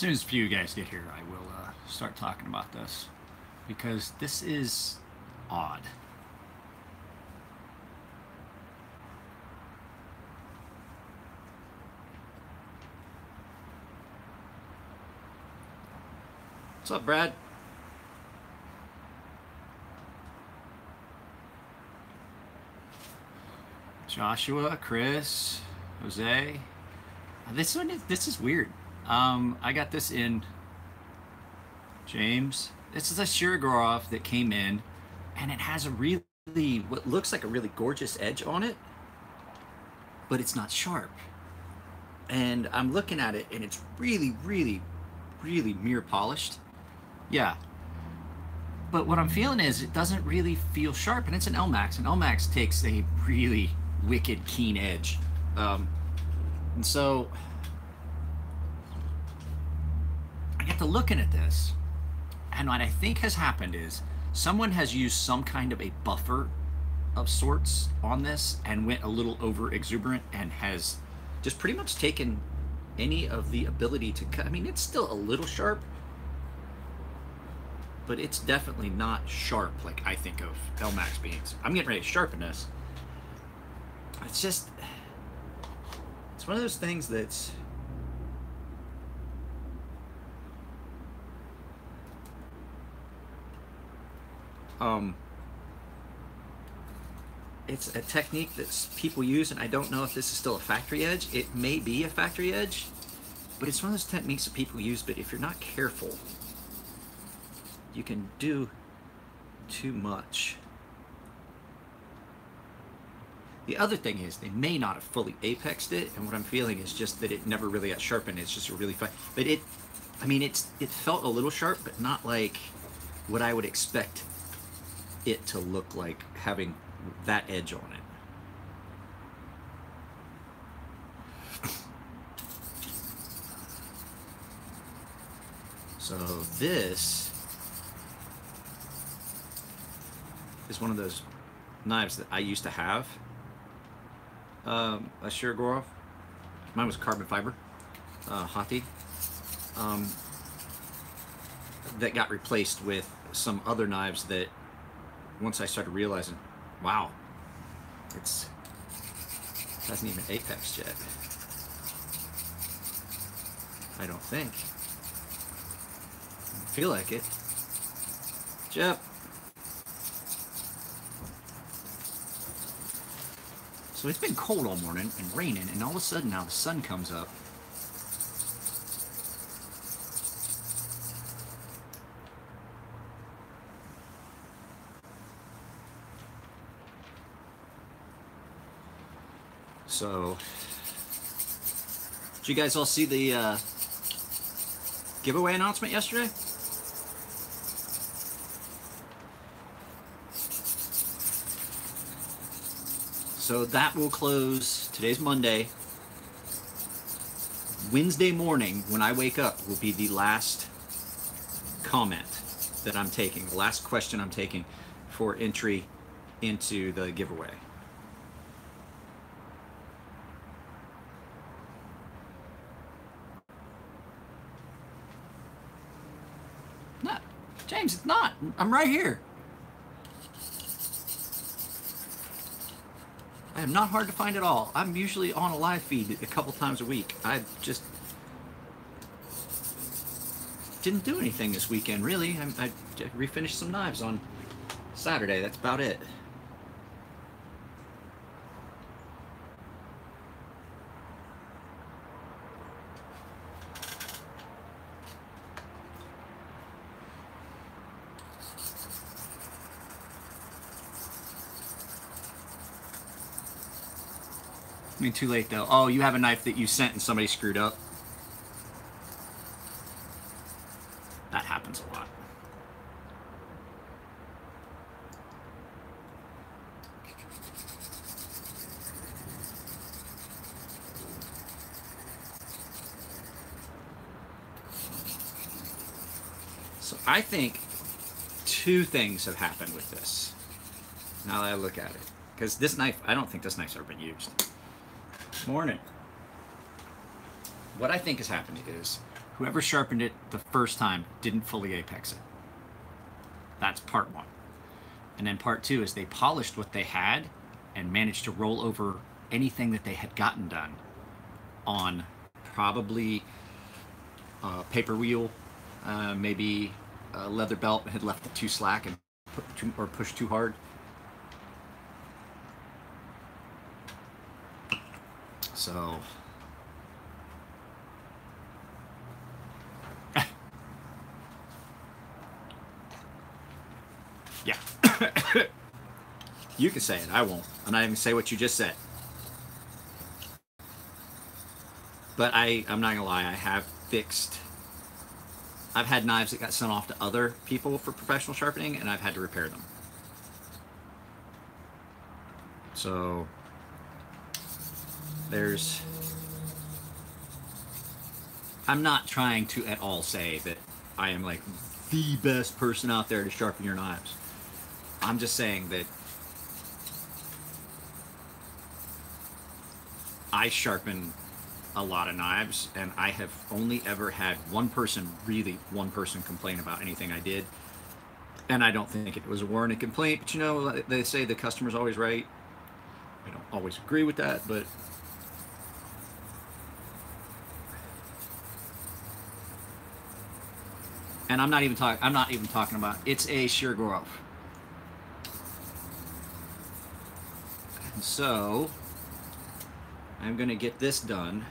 soon as a few guys get here, I will start talking about this because this is odd. What's up, Brad? Joshua, Chris, Jose. This is weird. I got this in James. This is a Shirogorov that came in, and it has a really what looks like a really gorgeous edge on it, but it's not sharp. And I'm looking at it, and it's really, really, really mirror polished. Yeah. But what I'm feeling is it doesn't really feel sharp, and it's an LMAX, and LMAX takes a really wicked keen edge. And so I get to looking at this, and what I think has happened is someone has used some kind of a buffer of sorts on this and went a little over exuberant and has just pretty much taken any of the ability to cut. I mean, it's still a little sharp, but it's definitely not sharp like I think of LMAX beings. I'm getting ready to sharpen this. It's just, it's one of those things that's it's a technique that people use, and I don't know if this is still a factory edge. It may be a factory edge, but it's one of those techniques that people use, but if you're not careful, you can do too much. The other thing is they may not have fully apexed it, and what I'm feeling is just that it never really got sharpened. It's just a really fine, but it felt a little sharp, but not like what I would expect it to look like having that edge on it. So this is one of those knives that I used to have. A Shirogorov. Mine was carbon fiber, Hati. That got replaced with some other knives that once I started realizing, wow, it hasn't even apexed yet. I don't think. I feel like it. Jep. So it's been cold all morning and raining, and all of a sudden now the sun comes up. So, did you guys all see the giveaway announcement yesterday? So that will close, today's Monday. Wednesday morning, when I wake up, will be the last comment that I'm taking, the last question I'm taking for entry into the giveaway. No, James, it's not. I'm right here. I am not hard to find at all. I'm usually on a live feed a couple times a week. I just didn't do anything this weekend, really. I refinished some knives on Saturday. That's about it. I mean, too late though. Oh, you have a knife that you sent and somebody screwed up. That happens a lot. So I think two things have happened with this. Now that I look at it. Because this knife, I don't think this knife's ever been used. Morning. What I think has happened is Whoever sharpened it the first time didn't fully apex it. That's part one. And then part two is they polished what they had and managed to roll over anything that they had gotten done on probably a paper wheel, maybe a leather belt had left it too slack and pushed too hard. So yeah. You can say it, I won't. I'm not even gonna say what you just said. But I'm not gonna lie, I've had knives that got sent off to other people for professional sharpening, and I've had to repair them. So I'm not trying to at all say that I am like the best person out there to sharpen your knives. I'm just saying that I sharpen a lot of knives, and I have only ever had one person complain about anything I did. And I don't think it was a warranted complaint, but you know, they say the customer's always right. I don't always agree with that, but and I'm not even talking about it's a sheer growth. And so I'm gonna get this done.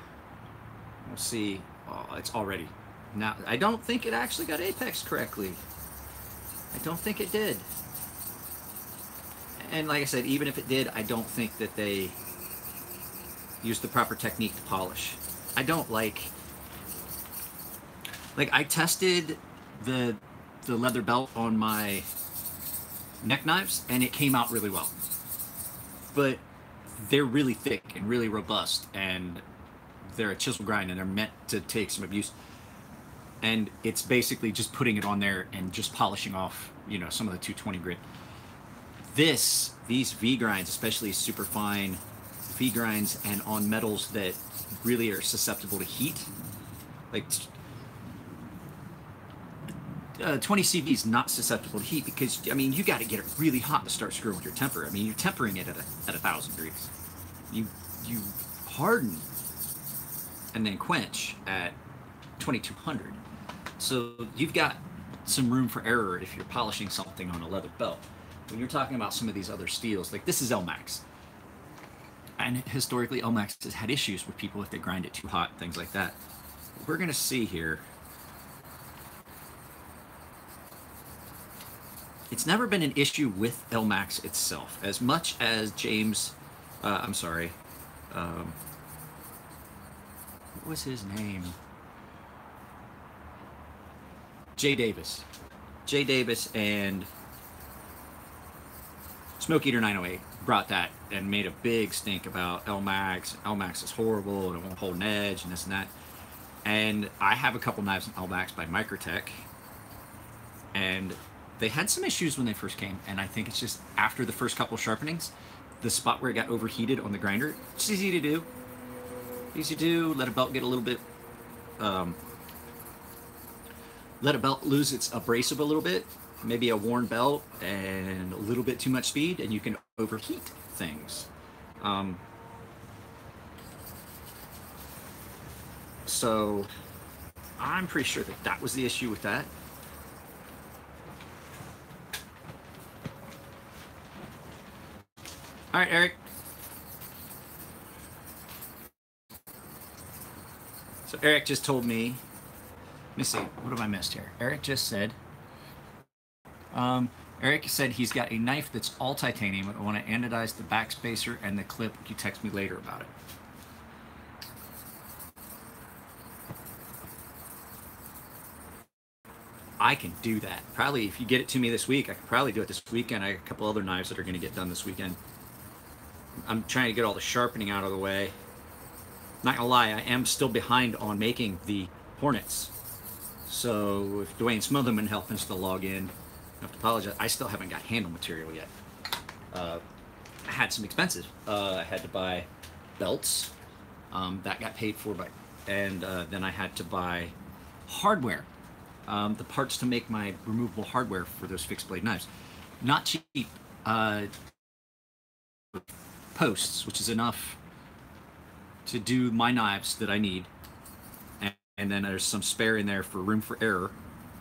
We'll see. Oh, it's already. Now, I don't think it actually got apex correctly. I don't think it did. And like I said, even if it did, I don't think that they used the proper technique to polish. I don't like I tested the leather belt on my neck knives, and it came out really well. But they're really thick and really robust, and they're a chisel grind, and they're meant to take some abuse. And it's basically just putting it on there and just polishing off, you know, some of the 220 grit. These V grinds, especially super fine V grinds, and on metals that really are susceptible to heat, like 20 CV is not susceptible to heat because, I mean, you got to get it really hot to start screwing with your temper. I mean, you're tempering it at 1,000 degrees. You harden and then quench at 2,200. So you've got some room for error if you're polishing something on a leather belt. When you're talking about some of these other steels, like this is Elmax. And historically, Elmax has had issues with people if they grind it too hot, things like that. We're going to see here. It's never been an issue with Elmax itself, as much as James, what was his name? Jay Davis. Jay Davis and Smoke Eater 908 brought that and made a big stink about Elmax. Elmax is horrible and it won't hold an edge and this and that. And I have a couple knives in Elmax by Microtech, and they had some issues when they first came, and I think it's just after the first couple sharpenings, the spot where it got overheated on the grinder, it's easy to do. Easy to do, let a belt get a little bit, let a belt lose its abrasive a little bit, maybe a worn belt and a little bit too much speed, and you can overheat things. So I'm pretty sure that that was the issue with that. All right, Eric. So Eric just told me, let me see, what have I missed here? Eric just said, Eric said he's got a knife that's all titanium. I want to anodize the back spacer and the clip. You text me later about it. I can do that. Probably if you get it to me this week, I could probably do it this weekend. I have a couple other knives that are going to get done this weekend. I'm trying to get all the sharpening out of the way. Not gonna lie, I am still behind on making the Hornets. So if Dwayne Smotherman helping us to log in, I have to apologize. I still haven't got handle material yet. I had some expenses. I had to buy belts. That got paid for by, and then I had to buy hardware, the parts to make my removable hardware for those fixed blade knives. Not cheap. Posts, which is enough to do my knives that I need, and then there's some spare in there for room for error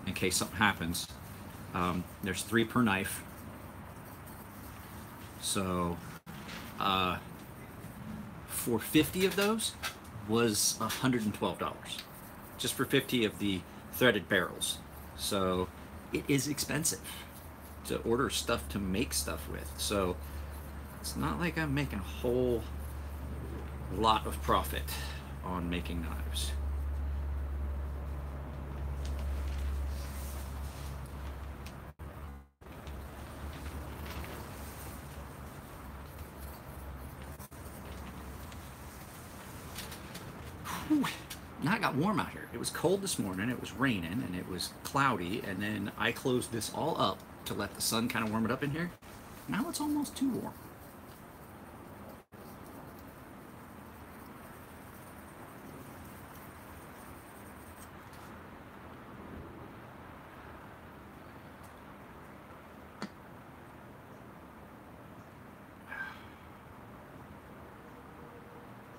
in case something happens. There's 3 per knife, so for 50 of those was $112, just for 50 of the threaded barrels. So it is expensive to order stuff to make stuff with. So it's not like I'm making a whole lot of profit on making knives. Whew. Now it got warm out here. It was cold this morning, it was raining, and it was cloudy, and then I closed this all up to let the sun kind of warm it up in here. Now it's almost too warm.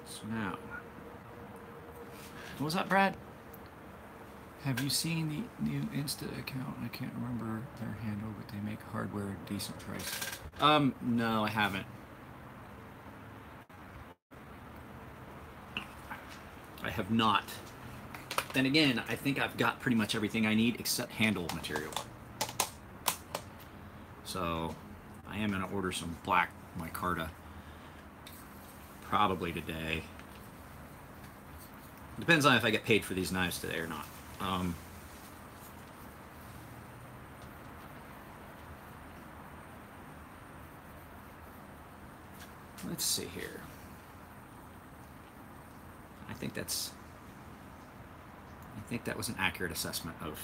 So now, what was that, Brad? Have you seen the new Insta account? I can't remember their handle, but they make hardware at a decent price. No, I haven't. I have not. Then again, I think I've got pretty much everything I need except handle material. So I am gonna order some black micarta probably today. Depends on if I get paid for these knives today or not. Let's see here. I think that was an accurate assessment of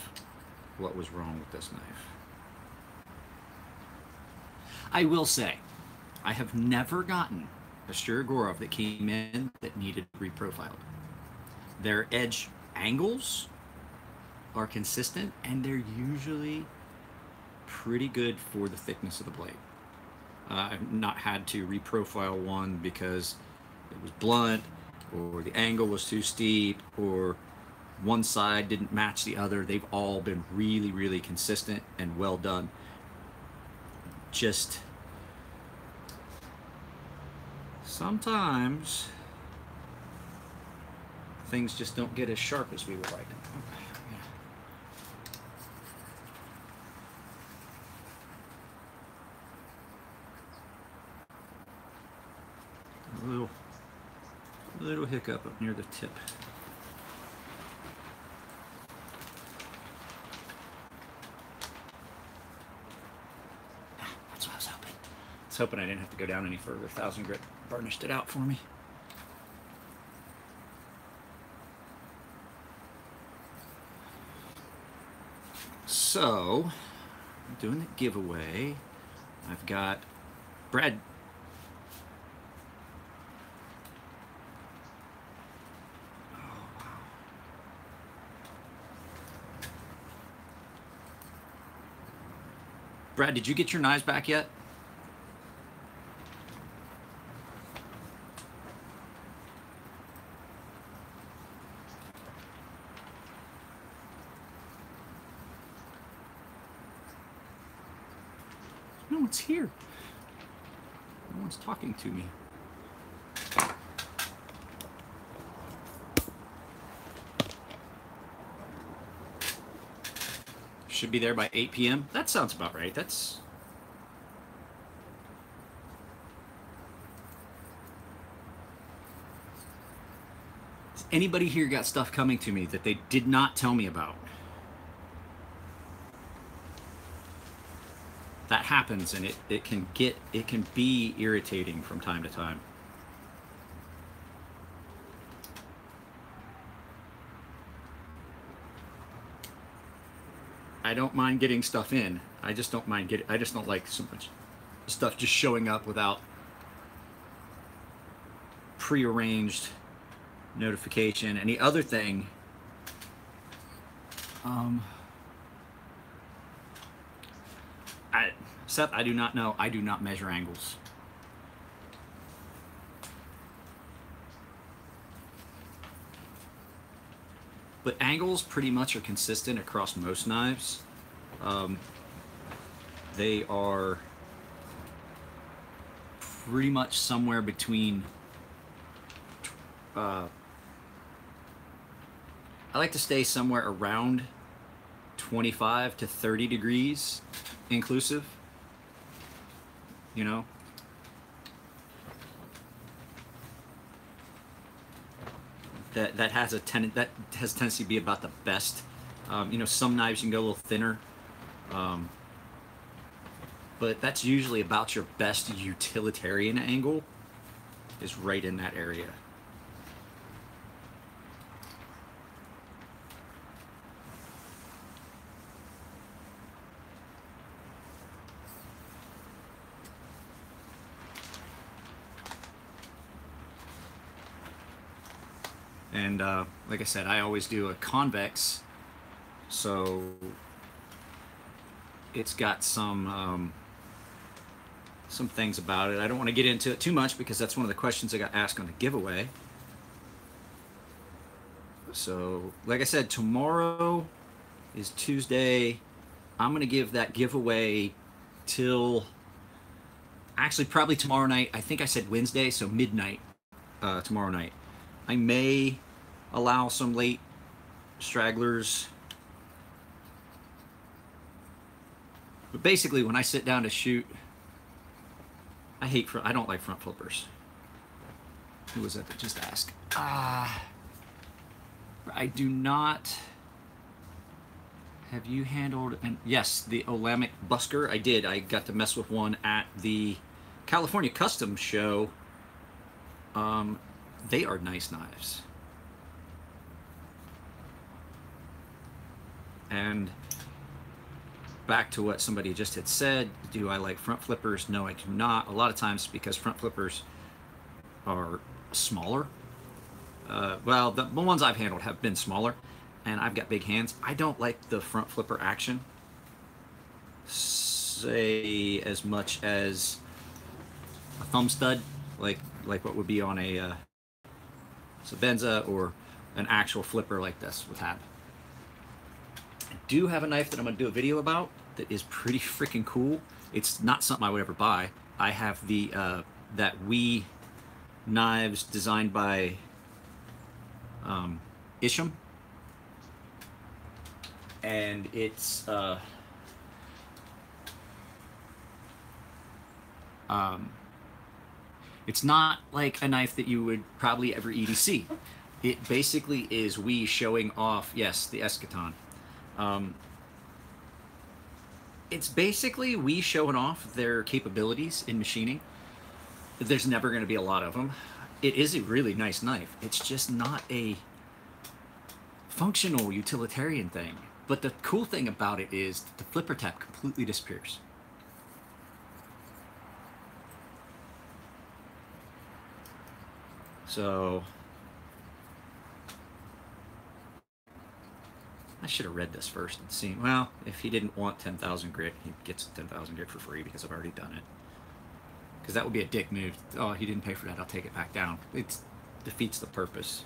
what was wrong with this knife. I will say, I have never gotten a Shirogorov that came in that needed reprofiled. Their edge angles are consistent, and they're usually pretty good for the thickness of the blade. I've not had to reprofile one because it was blunt, or the angle was too steep, or one side didn't match the other. They've all been really, really consistent and well done. Just sometimes things just don't get as sharp as we would like them. A little hiccup up near the tip. That's what I was hoping. I was hoping I didn't have to go down any further. 1000 grit burnished it out for me. So, I'm doing the giveaway. I've got Brad. Brad, did you get your knives back yet? No one's here. No one's talking to me. Should be there by 8 p.m. That sounds about right. That's... Has anybody here got stuff coming to me that they did not tell me about? That happens, and it can be irritating from time to time. I don't mind getting stuff in. I just don't like so much stuff just showing up without prearranged notification. And the other thing Um, I, Seth, I do not know. I do not measure angles. But angles pretty much are consistent across most knives. They are pretty much somewhere between I like to stay somewhere around 25 to 30 degrees inclusive, you know. That has a tendency to be about the best. You know, some knives you can go a little thinner, but that's usually about your best utilitarian angle, is right in that area. And like I said, I always do a convex, so it's got some things about it. I don't want to get into it too much because that's one of the questions I got asked on the giveaway. So, like I said, tomorrow is Tuesday. I'm going to give that giveaway till actually probably tomorrow night. I think I said Wednesday, so midnight tomorrow night. I may allow some late stragglers. But basically, when I sit down to shoot, I don't like front flippers. Who was that just asked? I do not. Have you handled, and yes, the Olamic Busker? I did. I got to mess with one at the California Customs Show. They are nice knives. And back to what somebody just had said, do I like front flippers? No, I do not. A lot of times because front flippers are smaller. Well, the ones I've handled have been smaller, and I've got big hands. I don't like the front flipper action, say, as much as a thumb stud, like what would be on a Sabenza, or an actual flipper like this with Hab. I do have a knife that I'm going to do a video about that is pretty freaking cool. It's not something I would ever buy. I have the that Wee knives designed by Isham, and it's not like a knife that you would probably ever EDC. It basically is Wee showing off, yes, the Eschaton. It's basically Wee showing off their capabilities in machining. There's never going to be a lot of them. It is a really nice knife. It's just not a functional utilitarian thing. But the cool thing about it is the flipper tap completely disappears. So I should have read this first and seen. Well, if he didn't want 10,000 grit, he gets 10,000 grit for free because I've already done it. Because that would be a dick move. Oh, he didn't pay for that. I'll take it back down. It defeats the purpose.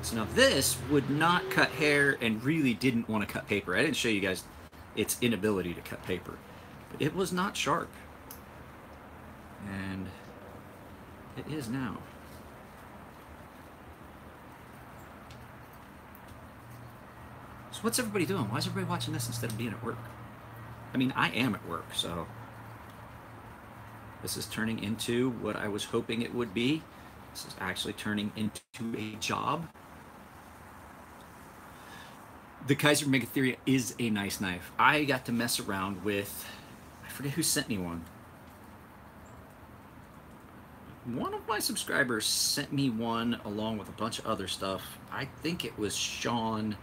So now this would not cut hair and really didn't want to cut paper. I didn't show you guys its inability to cut paper. But it was not sharp. And it is now. So what's everybody doing? Why is everybody watching this instead of being at work? I mean, I am at work, so this is turning into what I was hoping it would be. This is actually turning into a job. The Kaiser Megatheria is a nice knife. I got to mess around with, I forget who sent me one. One of my subscribers sent me one along with a bunch of other stuff. I think it was Sean.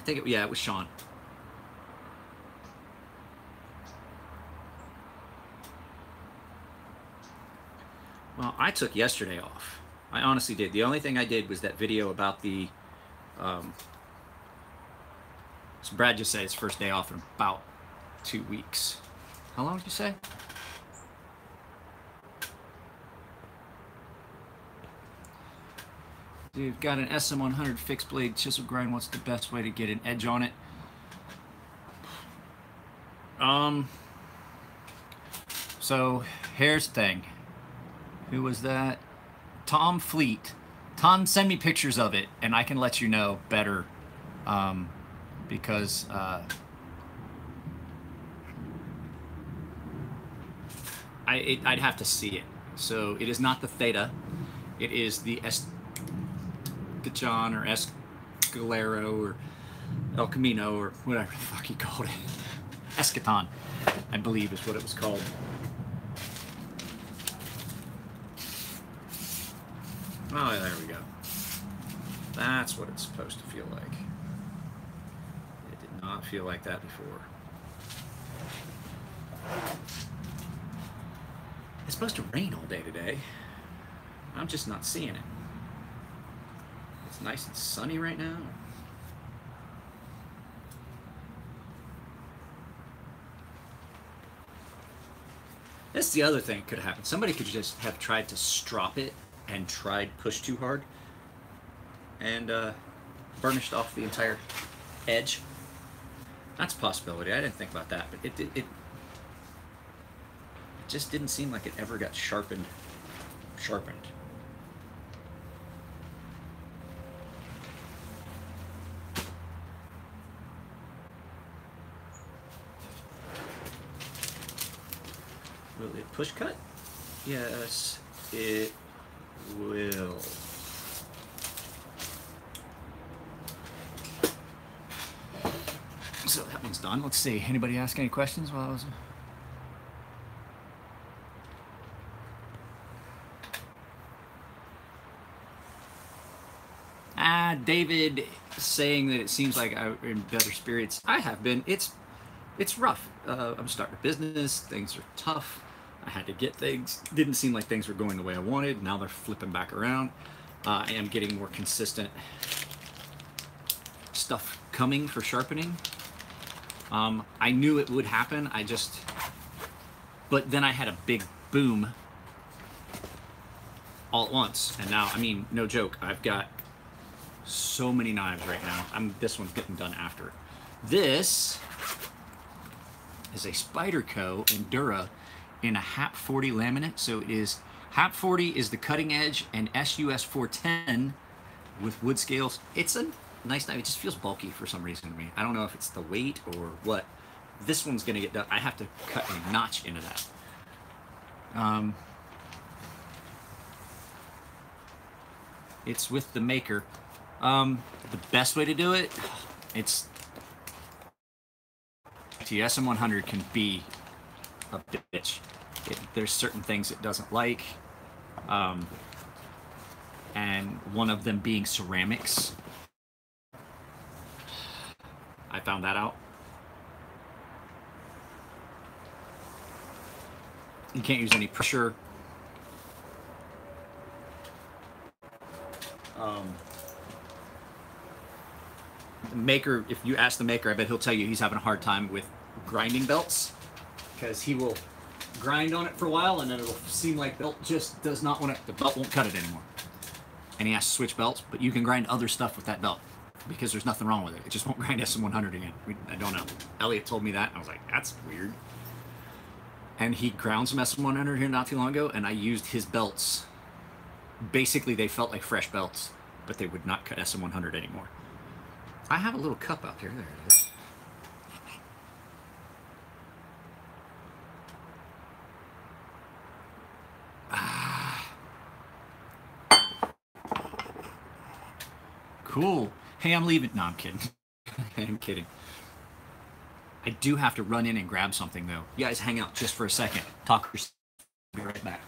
Yeah, it was Sean. Well, I took yesterday off. I honestly did. The only thing I did was that video about the. So Brad just said his first day off in about 2 weeks. How long did you say? Dude, got an SM100 fixed blade chisel grind. What's the best way to get an edge on it? So here's the thing. Who was that? Tom Fleet. Tom, send me pictures of it, and I can let you know better. Because I'd have to see it. So it is not the Theta. It is the Escalon or Escalero or El Camino or whatever the fuck he called it. Escaton, I believe is what it was called. Oh, there we go. That's what it's supposed to feel like. It did not feel like that before. It's supposed to rain all day today. I'm just not seeing it. It's nice and sunny right now. That's the other thing that could happen. Somebody could just have tried to strop it and tried push too hard and burnished off the entire edge. That's a possibility. I didn't think about that, but it just didn't seem like it ever got sharpened. Will it push cut? Yes, it will. So that one's done. Let's see. Anybody ask any questions while I was... David saying that it seems like I'm in better spirits. I have been. It's rough. I'm starting a business. Things are tough. I had to get things. Didn't seem like things were going the way I wanted. Now they're flipping back around. I am getting more consistent stuff coming for sharpening. I knew it would happen. But then I had a big boom all at once. And now, I mean, no joke, I've got so many knives right now. This one's getting done after. This is a Spyderco Endura in a HAP 40 laminate. So it is, HAP 40 is the cutting edge, and SUS 410 with wood scales. It's a nice knife. It just feels bulky for some reason to me. I don't know if it's the weight or what. This one's gonna get done. I have to cut a notch into that. It's with the maker. The best way to do it, it's the SM100 can be a bitch. There's certain things it doesn't like, and one of them being ceramics. I found that out. You can't use any pressure. The maker, if you ask the maker, I bet he'll tell you he's having a hard time with grinding belts, because he will grind on it for a while and then it'll seem like belt just does not want to, the belt won't cut it anymore. And he has to switch belts, but you can grind other stuff with that belt because there's nothing wrong with it. It just won't grind SM100 again. I don't know. Elliot told me that. And I was like, that's weird. And he ground some SM100 here not too long ago, and I used his belts. Basically, they felt like fresh belts, but they would not cut SM100 anymore. I have a little cup out there. There it is. Cool. Hey, I'm leaving. No, I'm kidding. I'm kidding. I do have to run in and grab something, though. You guys hang out just for a second. Talk. Be right back.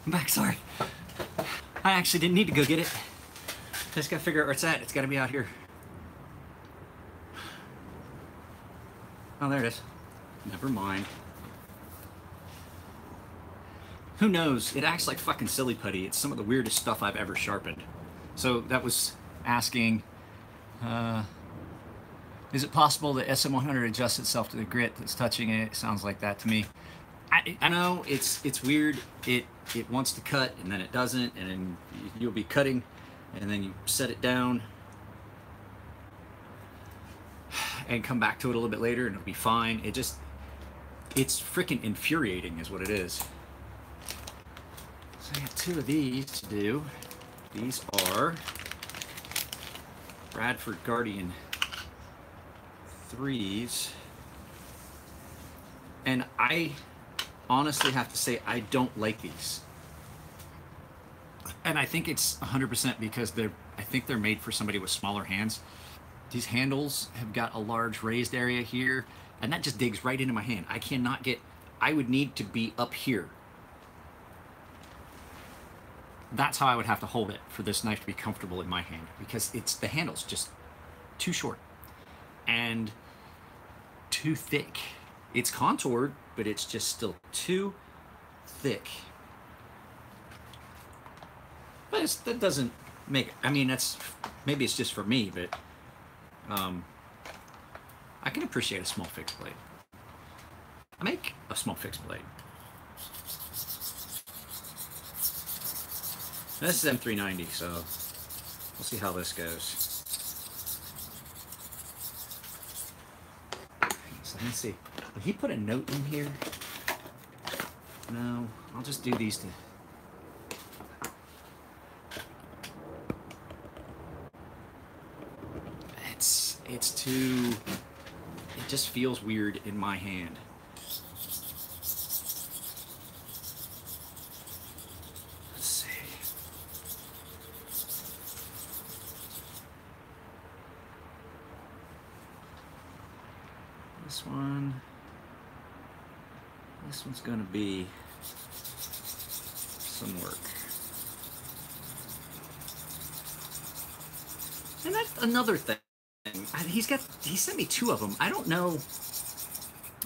I'm back, sorry. I actually didn't need to go get it. Just gotta figure out where it's at. It's gotta be out here. Oh, there it is. Never mind. Who knows? It acts like fucking silly putty. It's some of the weirdest stuff I've ever sharpened. So that was asking, is it possible that SM100 adjusts itself to the grit that's touching it? It sounds like that to me. I know it's weird. It wants to cut and then it doesn't, and then you'll be cutting and then you set it down and come back to it a little bit later and it'll be fine. It's freaking infuriating is what it is. So I got 2 of these to do. These are Bradford Guardian 3s. And I honestly have to say I don't like these. And I think it's 100% because I think they're made for somebody with smaller hands. These handles have got a large raised area here, and that just digs right into my hand. I would need to be up here. That's how I would have to hold it for this knife to be comfortable in my hand, because the handle's just too short and too thick. It's contoured, but it's just still too thick. But that doesn't make, I mean, maybe it's just for me, but I can appreciate a small fixed blade. I make a small fixed blade. This is M390, so we'll see how this goes. So let's see. Did he put a note in here? No, I'll just do these to... It's too... It just feels weird in my hand. Let's see. This one's gonna be some work. And that's another thing. He sent me 2 of them. I don't know,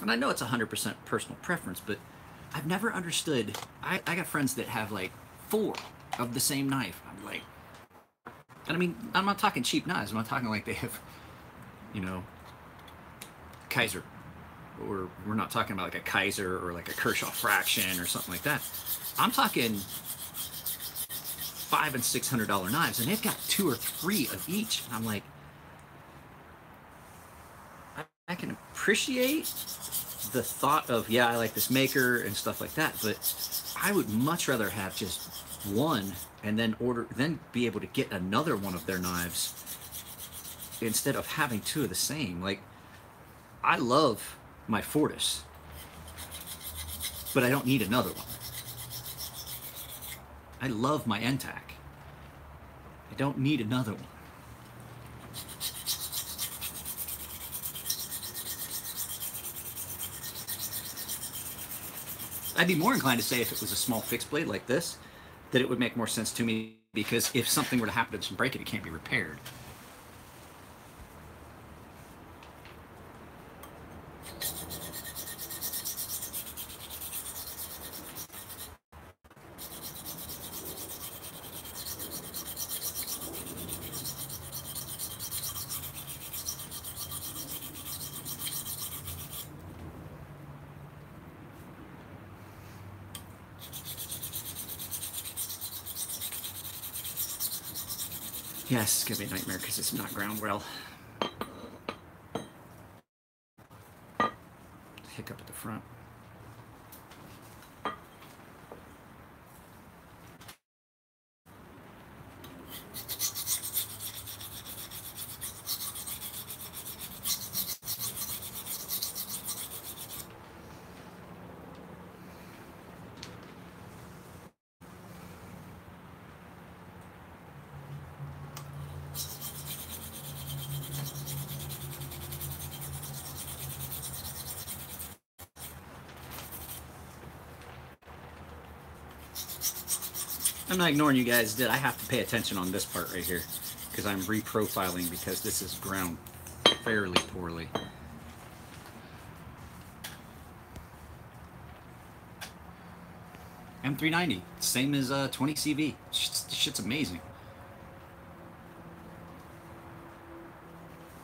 and I know it's 100% personal preference, but I've never understood. I got friends that have like 4 of the same knife. I'm like, and I mean, I'm not talking cheap knives. I'm not talking like they have, you know, Kaiser, or we're not talking about like a Kaiser or like a Kershaw fraction or something like that. I'm talking $500 and $600 knives, and they've got 2 or 3 of each. And I'm like, I can appreciate the thought of, yeah, I like this maker and stuff like that, but I would much rather have just 1 and then be able to get another one of their knives instead of having 2 of the same. Like, I love my Fortis, but I don't need another one. I love my NTAC. I don't need another one. I'd be more inclined to say if it was a small fixed blade like this, that it would make more sense to me, because if something were to happen to break it, it can't be repaired. Yes, it's gonna be a nightmare because it's not ground well. Hiccup at the front. I'm not ignoring you guys. That I have to pay attention on this part right here because I'm reprofiling because this is ground fairly poorly. M390, same as 20 CV. Shit's amazing.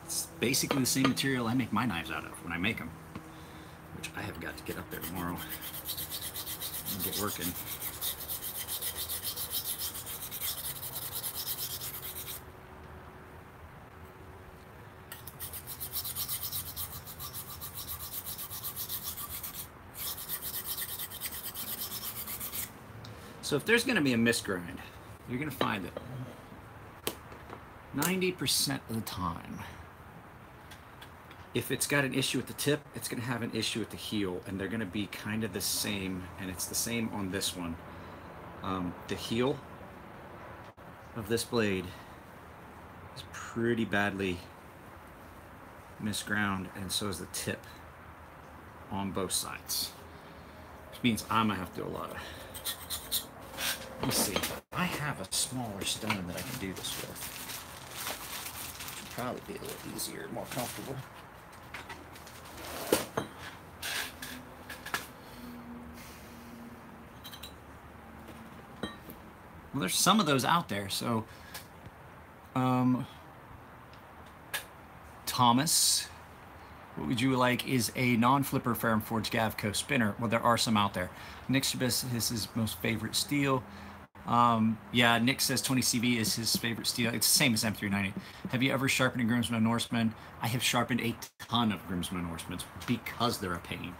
It's basically the same material I make my knives out of when I make them, which I have got to get up there tomorrow and get working. So if there's going to be a misgrind, you're going to find that 90% of the time, if it's got an issue with the tip, it's going to have an issue with the heel, and they're going to be kind of the same, and it's the same on this one. The heel of this blade is pretty badly misground, and so is the tip on both sides, which means I'm going to have to do a lot of... Let me see. I have a smaller stone that I can do this with. Should probably be a little easier, more comfortable. Well, there's some of those out there. So, Thomas, what would you like is a non-flipper Ferrum Forge Gavco spinner. Well, there are some out there. Nick Shabis is his most favorite steel. Yeah, Nick says 20 CV is his favorite steel. It's the same as M390. Have you ever sharpened a Grimsman Norseman? I have sharpened a ton of Grimsman Norsemans because they're a pain.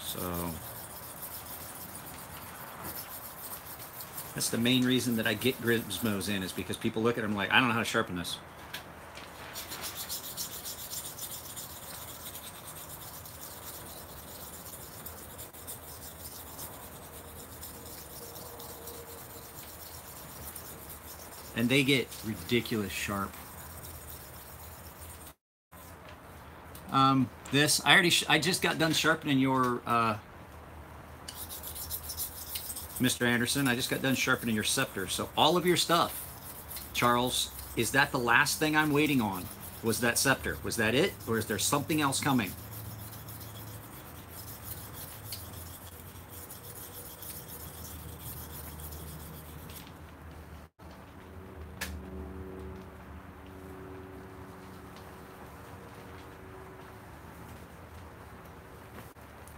So that's the main reason that I get Grimsmos in, is because people look at them like, I don't know how to sharpen this. And they get ridiculous sharp. This, I just got done sharpening your, Mr. Anderson, I just got done sharpening your scepter. So all of your stuff, Charles, is that the last thing I'm waiting on? Was that scepter? Was that it? Or is there something else coming?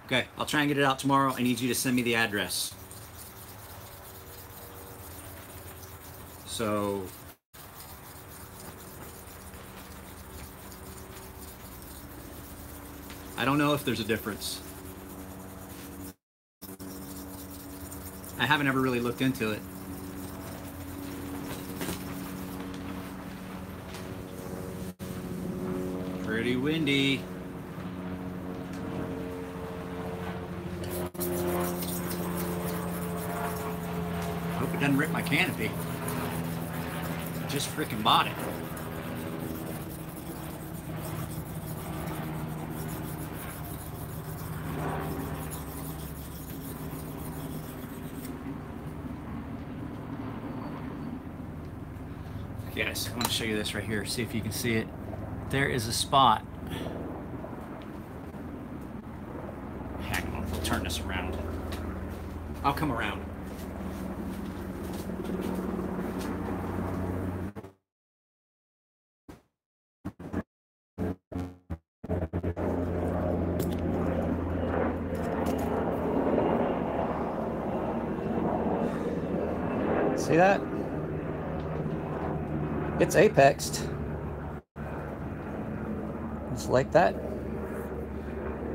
Okay, I'll try and get it out tomorrow. I need you to send me the address. So I don't know if there's a difference. I haven't ever really looked into it. Pretty windy. Hope it doesn't rip my canopy. Just freaking bought it. Yes, I want to show you this right here. See if you can see it. There is a spot. Hang on, we'll turn this around. I'll come around. See that? It's apexed. It's like that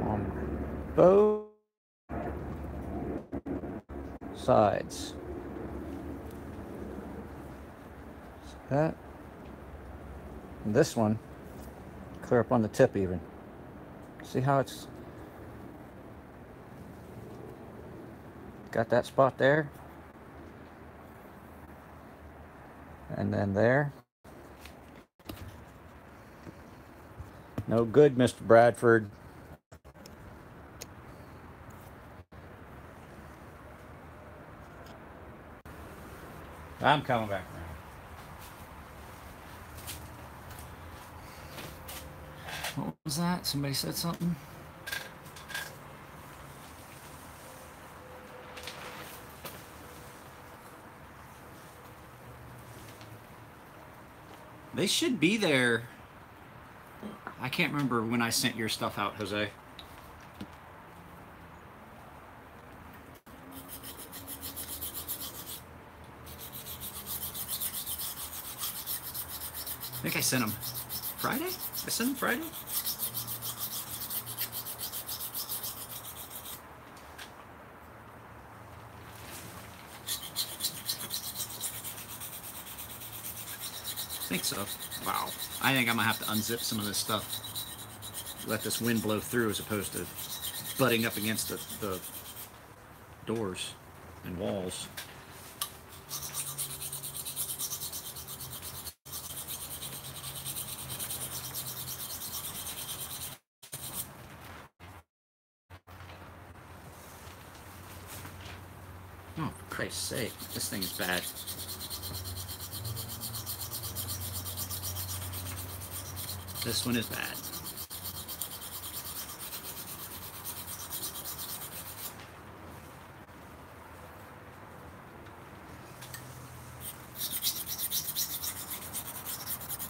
on both sides. See that? And this one, clear up on the tip even. See how it's Got that spot there. And then there. No good, Mr. Bradford. I'm coming back around. What was that? Somebody said something? They should be there. I can't remember when I sent your stuff out, Jose. I think I sent them Friday? I sent them Friday? I think so. Wow. I think I'm gonna have to unzip some of this stuff. Let this wind blow through as opposed to butting up against the doors and walls. Oh, for Christ's sake, this thing is bad. This one is bad.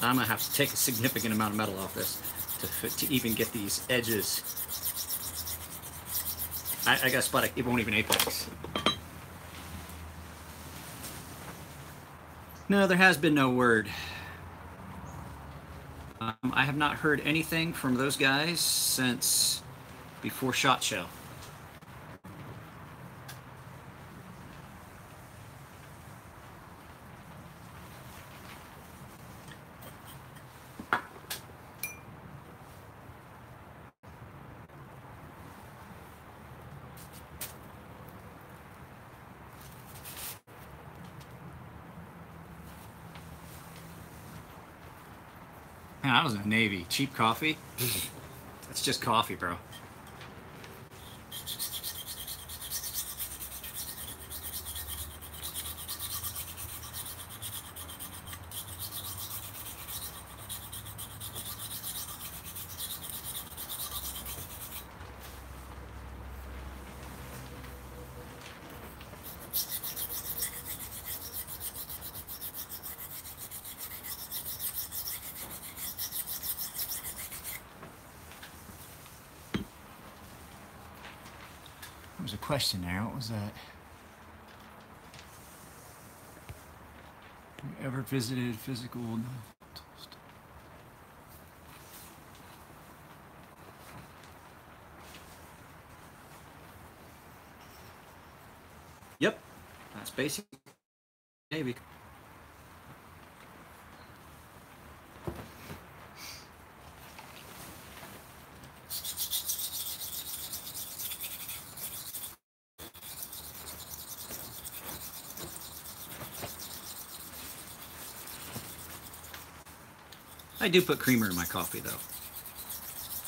I'm gonna have to take a significant amount of metal off this to even get these edges. I got a spot, it won't even apex. No, there has been no word. I have not heard anything from those guys since before SHOT Show. Man, I was in the Navy. Cheap coffee? That's just coffee, bro. There was a question there. What was that? Have you ever visited physical? Yep, that's basic Navy. I do put creamer in my coffee, though.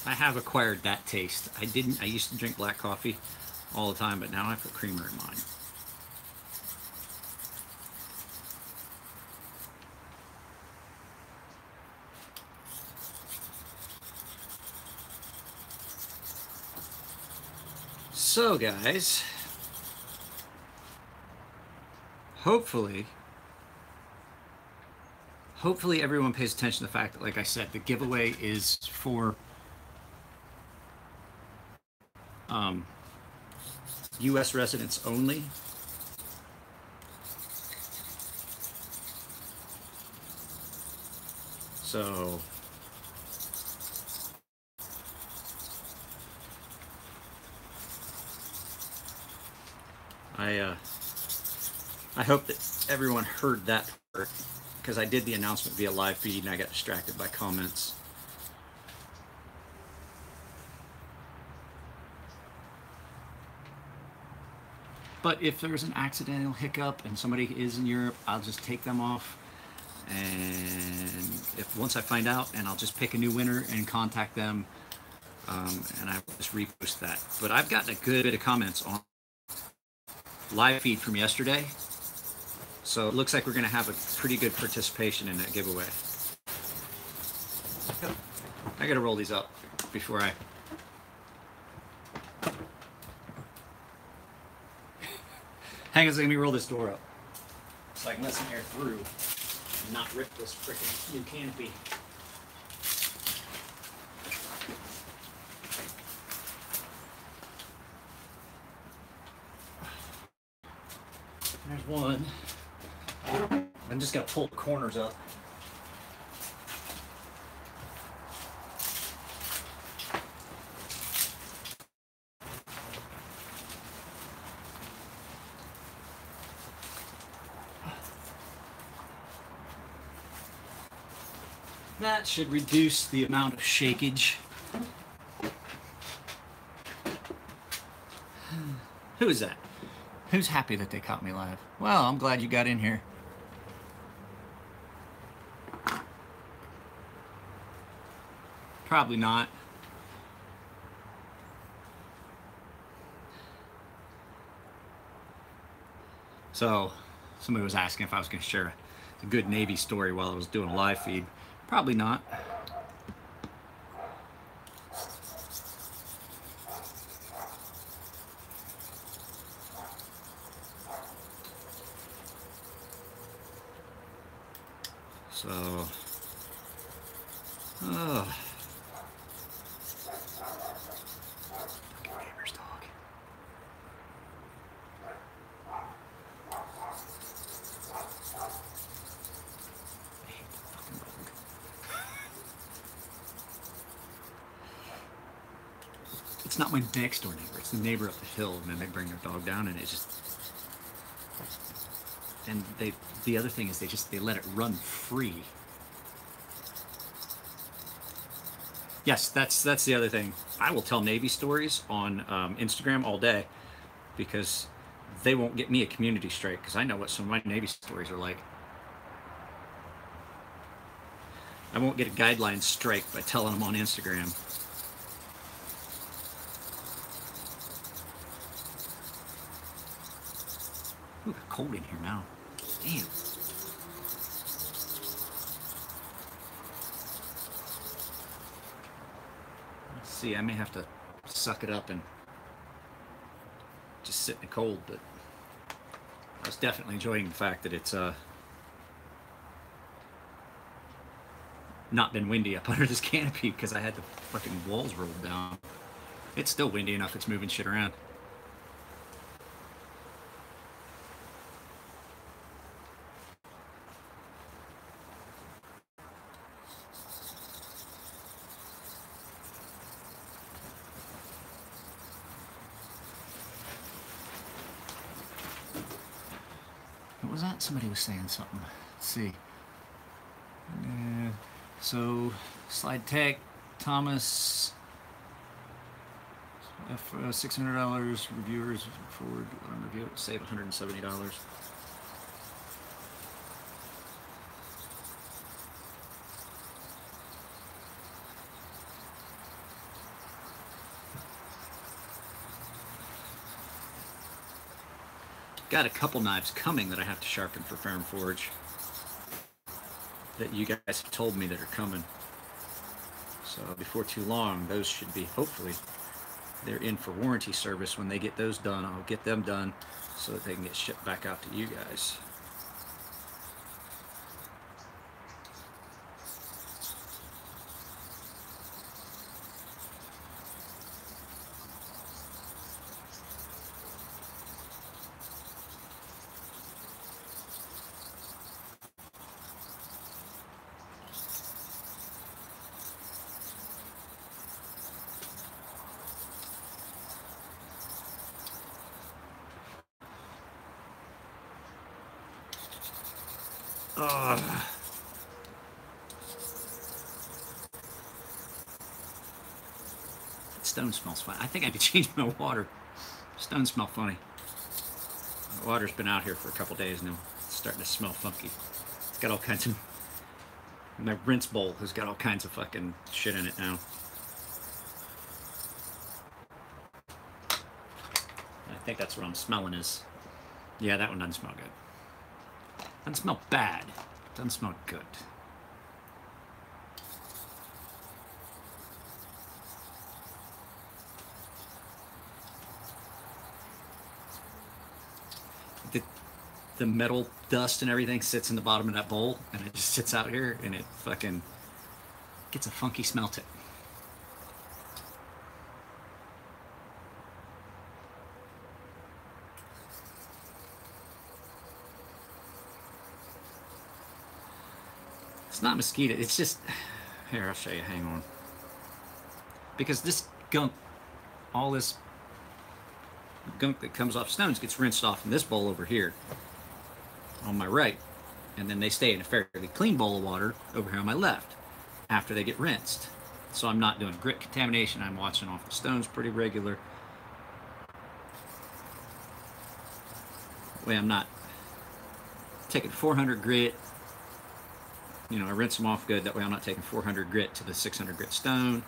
I have acquired that taste. I used to drink black coffee all the time, but now I put creamer in mine. So, guys, hopefully everyone pays attention to the fact that, like I said, the giveaway is for U.S. residents only. So I hope that everyone heard that part, because I did the announcement via live feed and I got distracted by comments. But if there's an accidental hiccup and somebody is in Europe, I'll just take them off. And if once I find out, and I'll just pick a new winner and contact them, and I will just repost that. But I've gotten a good bit of comments on live feed from yesterday, so it looks like we're going to have a pretty good participation in that giveaway. I got to roll these up before I... Hang on a second, let me roll this door up so I can let some air through and not rip this freaking new canopy. There's one. I'm just gonna pull the corners up. That should reduce the amount of shakage. Who is that? Who's happy that they caught me live? Well, I'm glad you got in here. Probably not. So, somebody was asking if I was going to share a good Navy story while I was doing a live feed. Probably not. So, neighbor's dog. I hate the fucking dog. It's not my next door neighbor, it's the neighbor up the hill, and then they bring their dog down, and it just... And the other thing is they let it run free. Yes, that's the other thing. I will tell Navy stories on Instagram all day because they won't get me a community strike because I know what some of my Navy stories are like. I won't get a guideline strike by telling them on Instagram. Ooh, it's cold in here now. Damn. Let's see, I may have to suck it up and just sit in the cold, but I was definitely enjoying the fact that it's not been windy up under this canopy because I had the fucking walls rolled down. It's still windy enough, it's moving shit around. What was that? Somebody was saying something. Let's see. So, slide tech, Thomas, $600, reviewers forward on review, save $170. Got a couple knives coming that I have to sharpen for Firm Forge that you guys have told me that are coming. So before too long, those should be, hopefully, they're in for warranty service. When they get those done, I'll get them done so that they can get shipped back out to you guys. Stone smells fine. I think I could change my water. Stones smell funny. The water's been out here for a couple days now. It's starting to smell funky. It's got all kinds of... My rinse bowl has got all kinds of fucking shit in it now. I think that's what I'm smelling is... Yeah, that one doesn't smell good. Doesn't smell bad. Doesn't smell good. The metal dust and everything sits in the bottom of that bowl, and it just sits out here, and it fucking gets a funky smell to it. It's not mosquito, it's just... Here, I'll show you, hang on. Because this gunk, all this gunk that comes off stones gets rinsed off in this bowl over here on my right, and then they stay in a fairly clean bowl of water over here on my left after they get rinsed. So I'm not doing grit contamination. I'm washing off the stones pretty regular. That way I'm not taking 400 grit. You know, I rinse them off good. That way I'm not taking 400 grit to the 600 grit stone.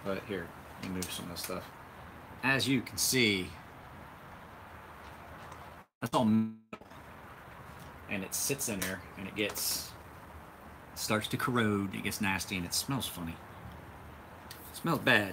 But here, let me move some of this stuff. As you can see, that's all metal, and it sits in there, and it starts to corrode, it gets nasty, and it smells funny. It smells bad.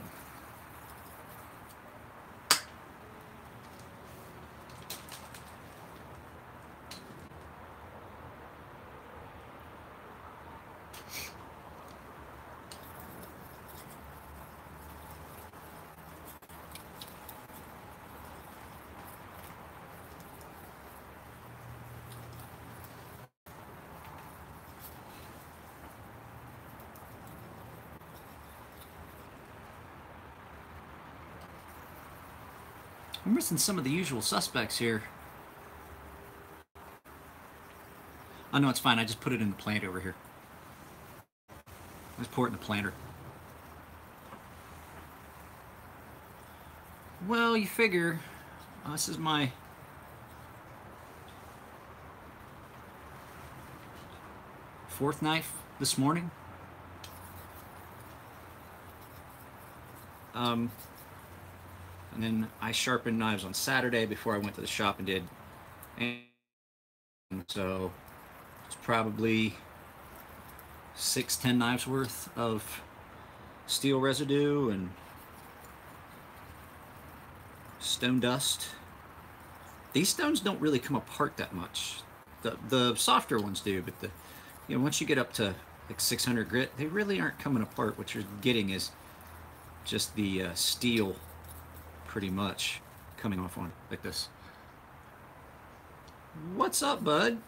I'm missing some of the usual suspects here. Oh no, it's fine. I just put it in the plant over here. I just pour it in the planter. Well, you figure this is my fourth knife this morning. And then I sharpened knives on Saturday before I went to the shop and did. And so it's probably 6-10 knives worth of steel residue and stone dust. These stones don't really come apart that much. The softer ones do, but once you get up to like 600 grit, they really aren't coming apart. What you're getting is just the steel pretty much coming off on like this. What's up, bud?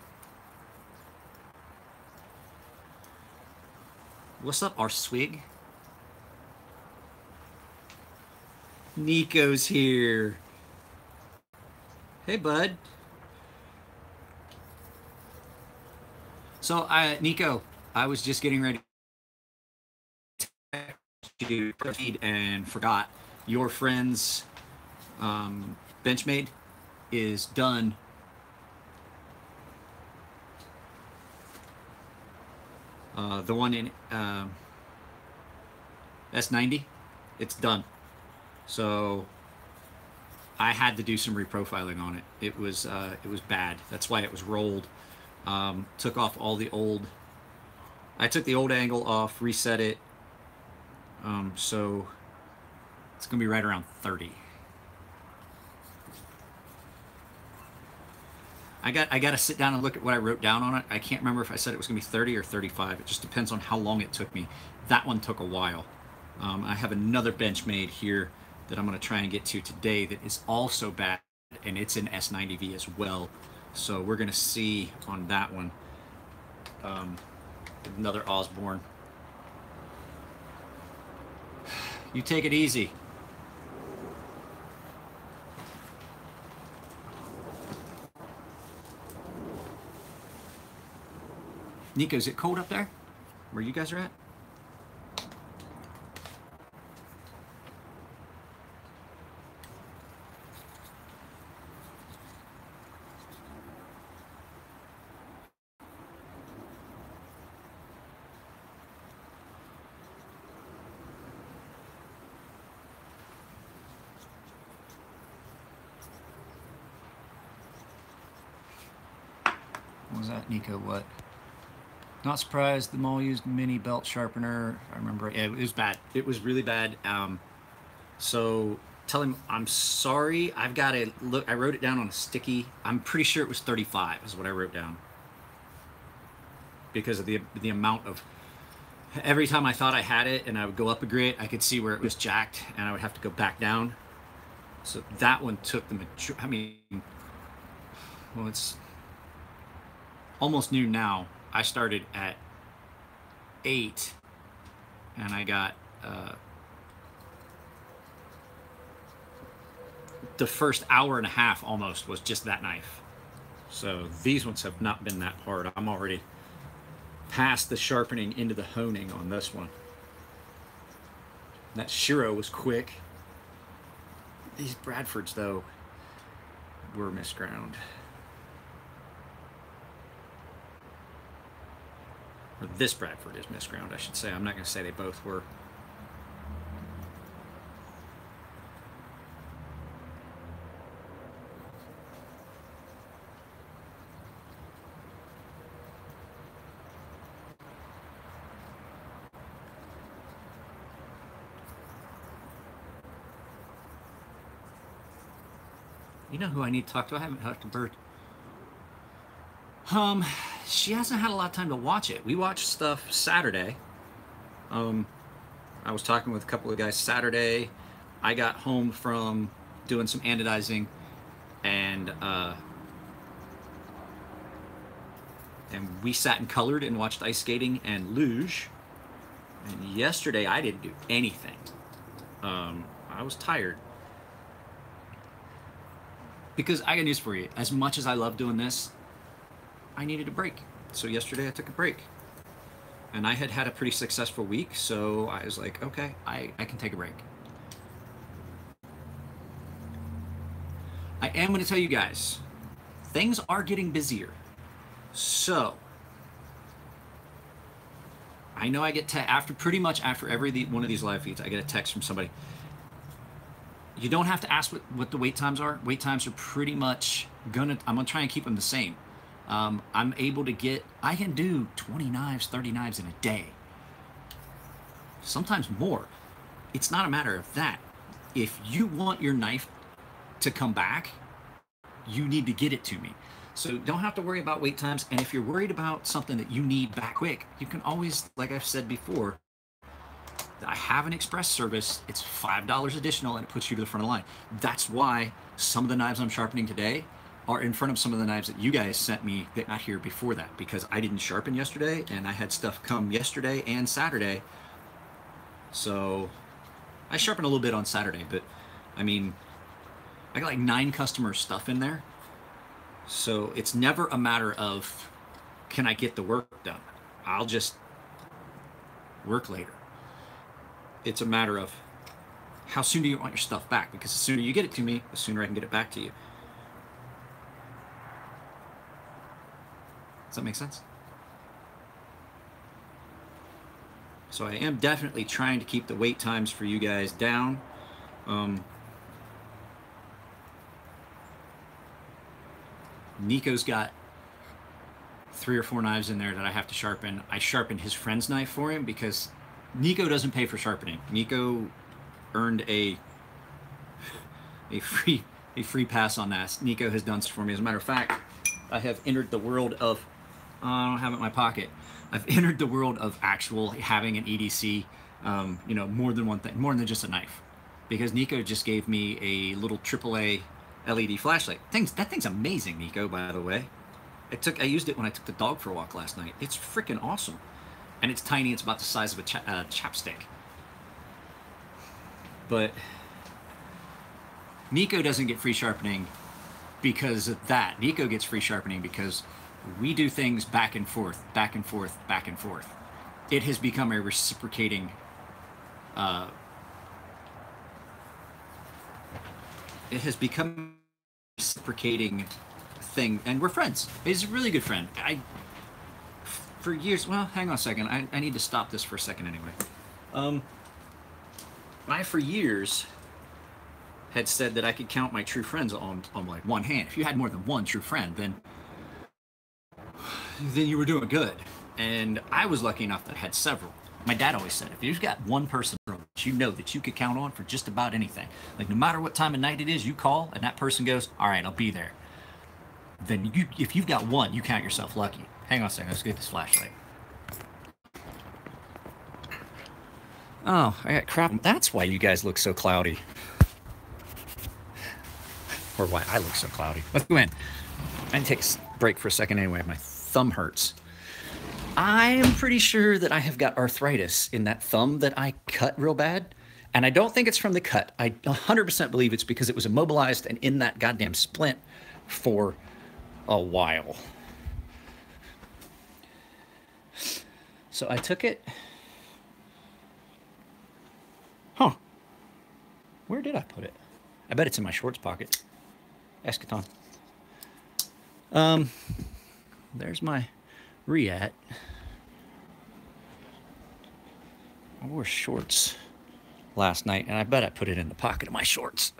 What's up, our swig? Nico's here. Hey, bud. So, Nico, I was just getting ready to proceed and forgot. Your friend's Benchmade is done. The one in S90, it's done. So I had to do some reprofiling on it. It was bad. That's why it was rolled. Took off all the old. I took the old angle off, reset it. So it's gonna be right around 30. I got to sit down and look at what I wrote down on it. I can't remember if I said it was gonna be 30 or 35. It just depends on how long it took me. That one took a while. I have another Benchmade here that I'm gonna try and get to today that is also bad, and it's in S90V as well. So we're gonna see on that one. Another Osborne. You take it easy. Nico, is it cold up there where you guys are at? What was that, Nico? What? Not surprised the mall used mini belt sharpener. I remember. Yeah, it was bad. It was really bad. So tell him I'm sorry. I've got to look. I wrote it down on a sticky. I'm pretty sure it was 35 is what I wrote down. Because of the amount of, every time I thought I had it and I would go up a grit, I could see where it was jacked and I would have to go back down. So that one took the I mean, well, it's almost noon now. I started at 8 and I got the first hour and a half almost was just that knife. So these ones have not been that hard. I'm already past the sharpening into the honing on this one. That Shiro was quick. These Bradfords, though, were misground. Or this Bradford is misground, I should say. I'm not going to say they both were. You know who I need to talk to? I haven't talked to Bird. She hasn't had a lot of time to watch it. We watched stuff Saturday. I was talking with a couple of guys Saturday. I got home from doing some anodizing, and we sat and colored and watched ice skating and luge. And yesterday I didn't do anything. I was tired. Because I got news for you. As much as I love doing this, I needed a break. So yesterday I took a break. And I had had a pretty successful week, so I was like, okay, I can take a break. I am going to tell you guys, things are getting busier. So, I know I get pretty much after every one of these live feeds, I get a text from somebody. You don't have to ask what the wait times are. Wait times are pretty much I'm gonna try and keep them the same. I'm able to I can do 20 knives, 30 knives in a day. Sometimes more. It's not a matter of that. If you want your knife to come back, you need to get it to me. So don't have to worry about wait times. And if you're worried about something that you need back quick, you can always, like I've said before, I have an express service. It's $5 additional and it puts you to the front of the line. That's why some of the knives I'm sharpening today are in front of some of the knives that you guys sent me that got here before that, because I didn't sharpen yesterday and I had stuff come yesterday and Saturday. So I sharpened a little bit on Saturday, but I mean, I got like 9 customer stuff in there. So it's never a matter of, can I get the work done? I'll just work later. It's a matter of, how soon do you want your stuff back? Because the sooner you get it to me, the sooner I can get it back to you. Does that make sense? So I am definitely trying to keep the wait times for you guys down. Nico's got 3 or 4 knives in there that I have to sharpen. I sharpened his friend's knife for him because Nico doesn't pay for sharpening. Nico earned a free pass on that. Nico has done for me. As a matter of fact, I have entered the world of, I don't have it in my pocket. I've entered the world of actual having an EDC, you know, more than one thing, more than just a knife. Because Nico just gave me a little AAA LED flashlight. That thing's amazing, Nico, by the way. I used it when I took the dog for a walk last night. It's freaking awesome. And it's tiny. It's about the size of a chapstick. But Nico doesn't get free sharpening because of that. Nico gets free sharpening because we do things back and forth, back and forth, back and forth. It has become a reciprocating thing, and we're friends. He's a really good friend. For years, well, hang on a second. I need to stop this for a second anyway. I, for years, had said that I could count my true friends on like one hand. If you had more than one true friend, then then you were doing good. And I was lucky enough that I had several. My dad always said, if you've got one person that you know that you could count on for just about anything, like no matter what time of night it is, you call and that person goes, all right, I'll be there. Then if you've got one, you count yourself lucky. Hang on a second, let's get this flashlight. Oh, I got crap. That's why you guys look so cloudy. Or why I look so cloudy. Let's go in. I need to take a break for a second anyway. My thumb hurts. I am pretty sure that I have got arthritis in that thumb that I cut real bad. And I don't think it's from the cut. I 100% believe it's because it was immobilized and in that goddamn splint for a while. So I took it. Huh. Where did I put it? I bet it's in my shorts pocket. Eschaton. There's my Riat. I wore shorts last night, and I bet I put it in the pocket of my shorts.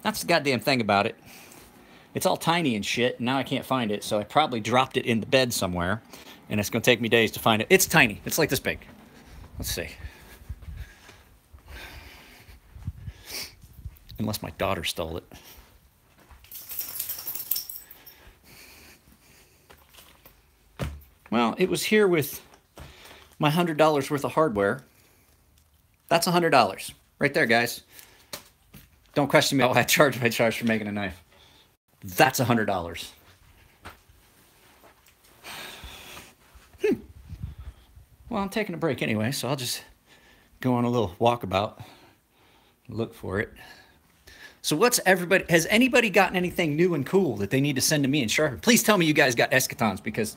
That's the goddamn thing about it. It's all tiny and shit, and now I can't find it, so I probably dropped it in the bed somewhere, and it's going to take me days to find it. It's tiny. It's like this big. Let's see. Unless my daughter stole it. Well, it was here with my $100 worth of hardware. That's $100. Right there, guys. Don't question me. Oh, I charge for making a knife. That's $100. Well, I'm taking a break anyway, so I'll just go on a little walkabout, look for it. So has anybody gotten anything new and cool that they need to send to me and sharpen? Please tell me you guys got Eschatons, because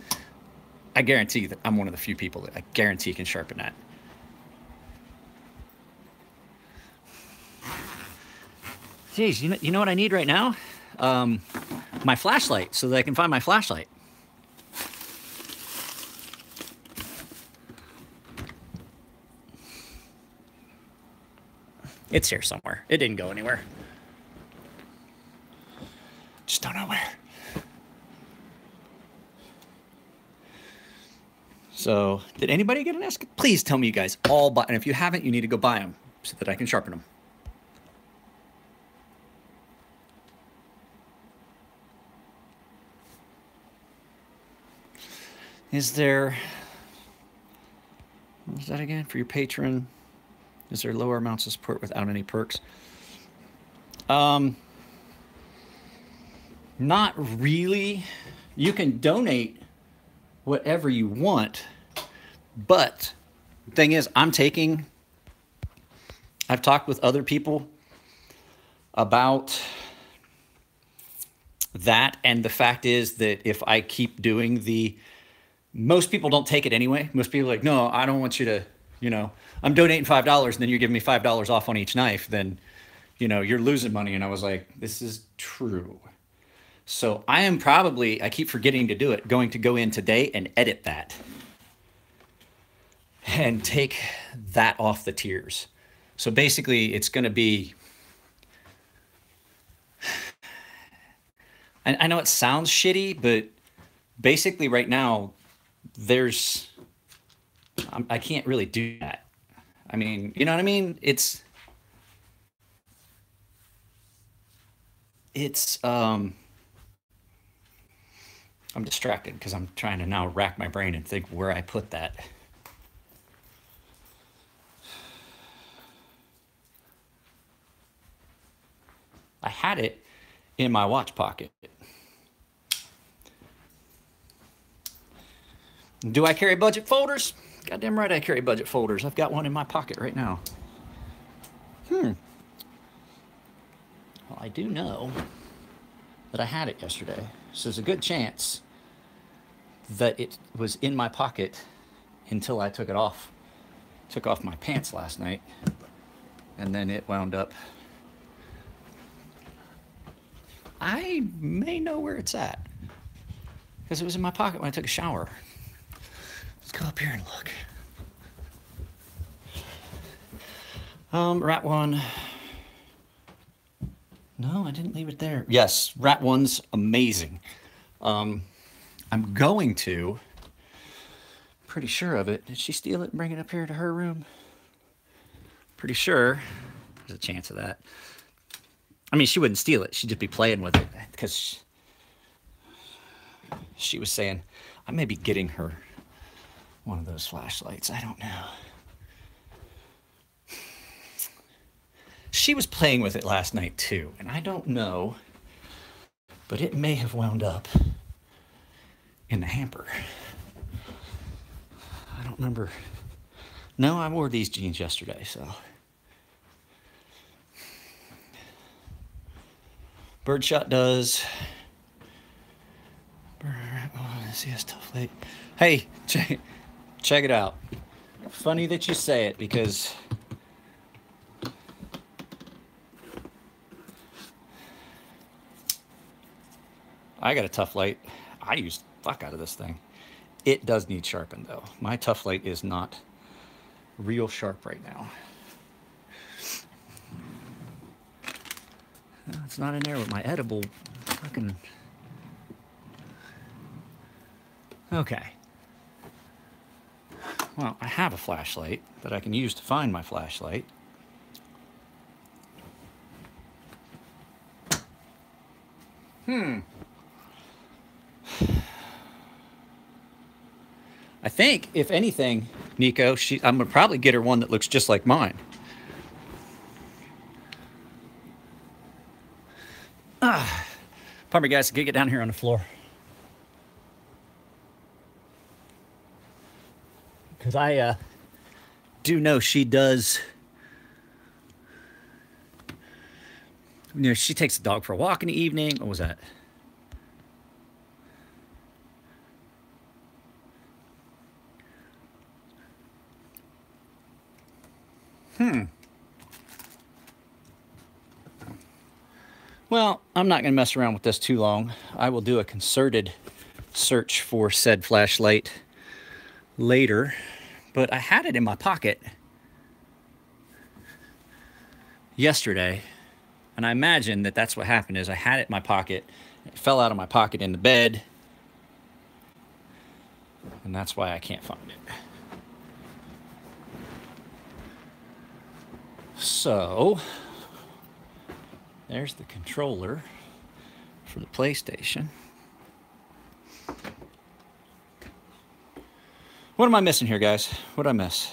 I guarantee that I'm one of the few people that I guarantee can sharpen that. Jeez, you know what I need right now? My flashlight, so that I can find my flashlight. It's here somewhere. It didn't go anywhere. Just don't know where. So, did anybody get an Eschaton? Please tell me you guys all buy, and if you haven't, you need to go buy them so that I can sharpen them. Is that again for your patron? Is there lower amounts of support without any perks? Not really. You can donate whatever you want, but the thing is, I've talked with other people about that, and the fact is that if I keep doing most people don't take it anyway. Most people are like, no, I don't want you to, I'm donating $5 and then you're giving me $5 off on each knife, then, you're losing money. And I was like, this is true. So I keep forgetting to do it, going to go in today and edit that and take that off the tiers. So basically it's going to be, I know it sounds shitty, but basically right now, I can't really do that. I mean, you know what I mean? I'm distracted because I'm trying to now rack my brain and think where I put that. I had it in my watch pocket. Do I carry budget folders? Goddamn right I carry budget folders. I've got one in my pocket right now. Well, I do know that I had it yesterday. So there's a good chance that it was in my pocket until I took off my pants last night. And then it wound up. I may know where it's at, because it was in my pocket when I took a shower. Let's go up here and look. Rat one. No, I didn't leave it there. Yes, rat one's amazing. I'm going to, pretty sure of it. Did she steal it and bring it up here to her room? Pretty sure there's a chance of that. I mean, she wouldn't steal it. She'd just be playing with it because she was saying, I may be getting her one of those flashlights. I don't know. She was playing with it last night too, and I don't know, but it may have wound up in the hamper. I don't remember. No, I wore these jeans yesterday, so. Birdshot does. Oh, this is tough late. Hey, check it out. Funny that you say it because I got a tough light. I use the fuck out of this thing. It does need sharpened though. My tough light is not real sharp right now. It's not in there with my edible fucking... Okay. Well, I have a flashlight that I can use to find my flashlight. I think, if anything, Nico, I'm gonna probably get her one that looks just like mine. Pardon me, guys. I can't get down here on the floor. Because I do know she does. You know, she takes the dog for a walk in the evening. What was that? Well, I'm not going to mess around with this too long. I will do a concerted search for said flashlight later. But I had it in my pocket yesterday. And I imagine that that's what happened is I had it in my pocket. It fell out of my pocket in the bed. And that's why I can't find it. So, there's the controller for the PlayStation. What am I missing here, guys? What did I miss?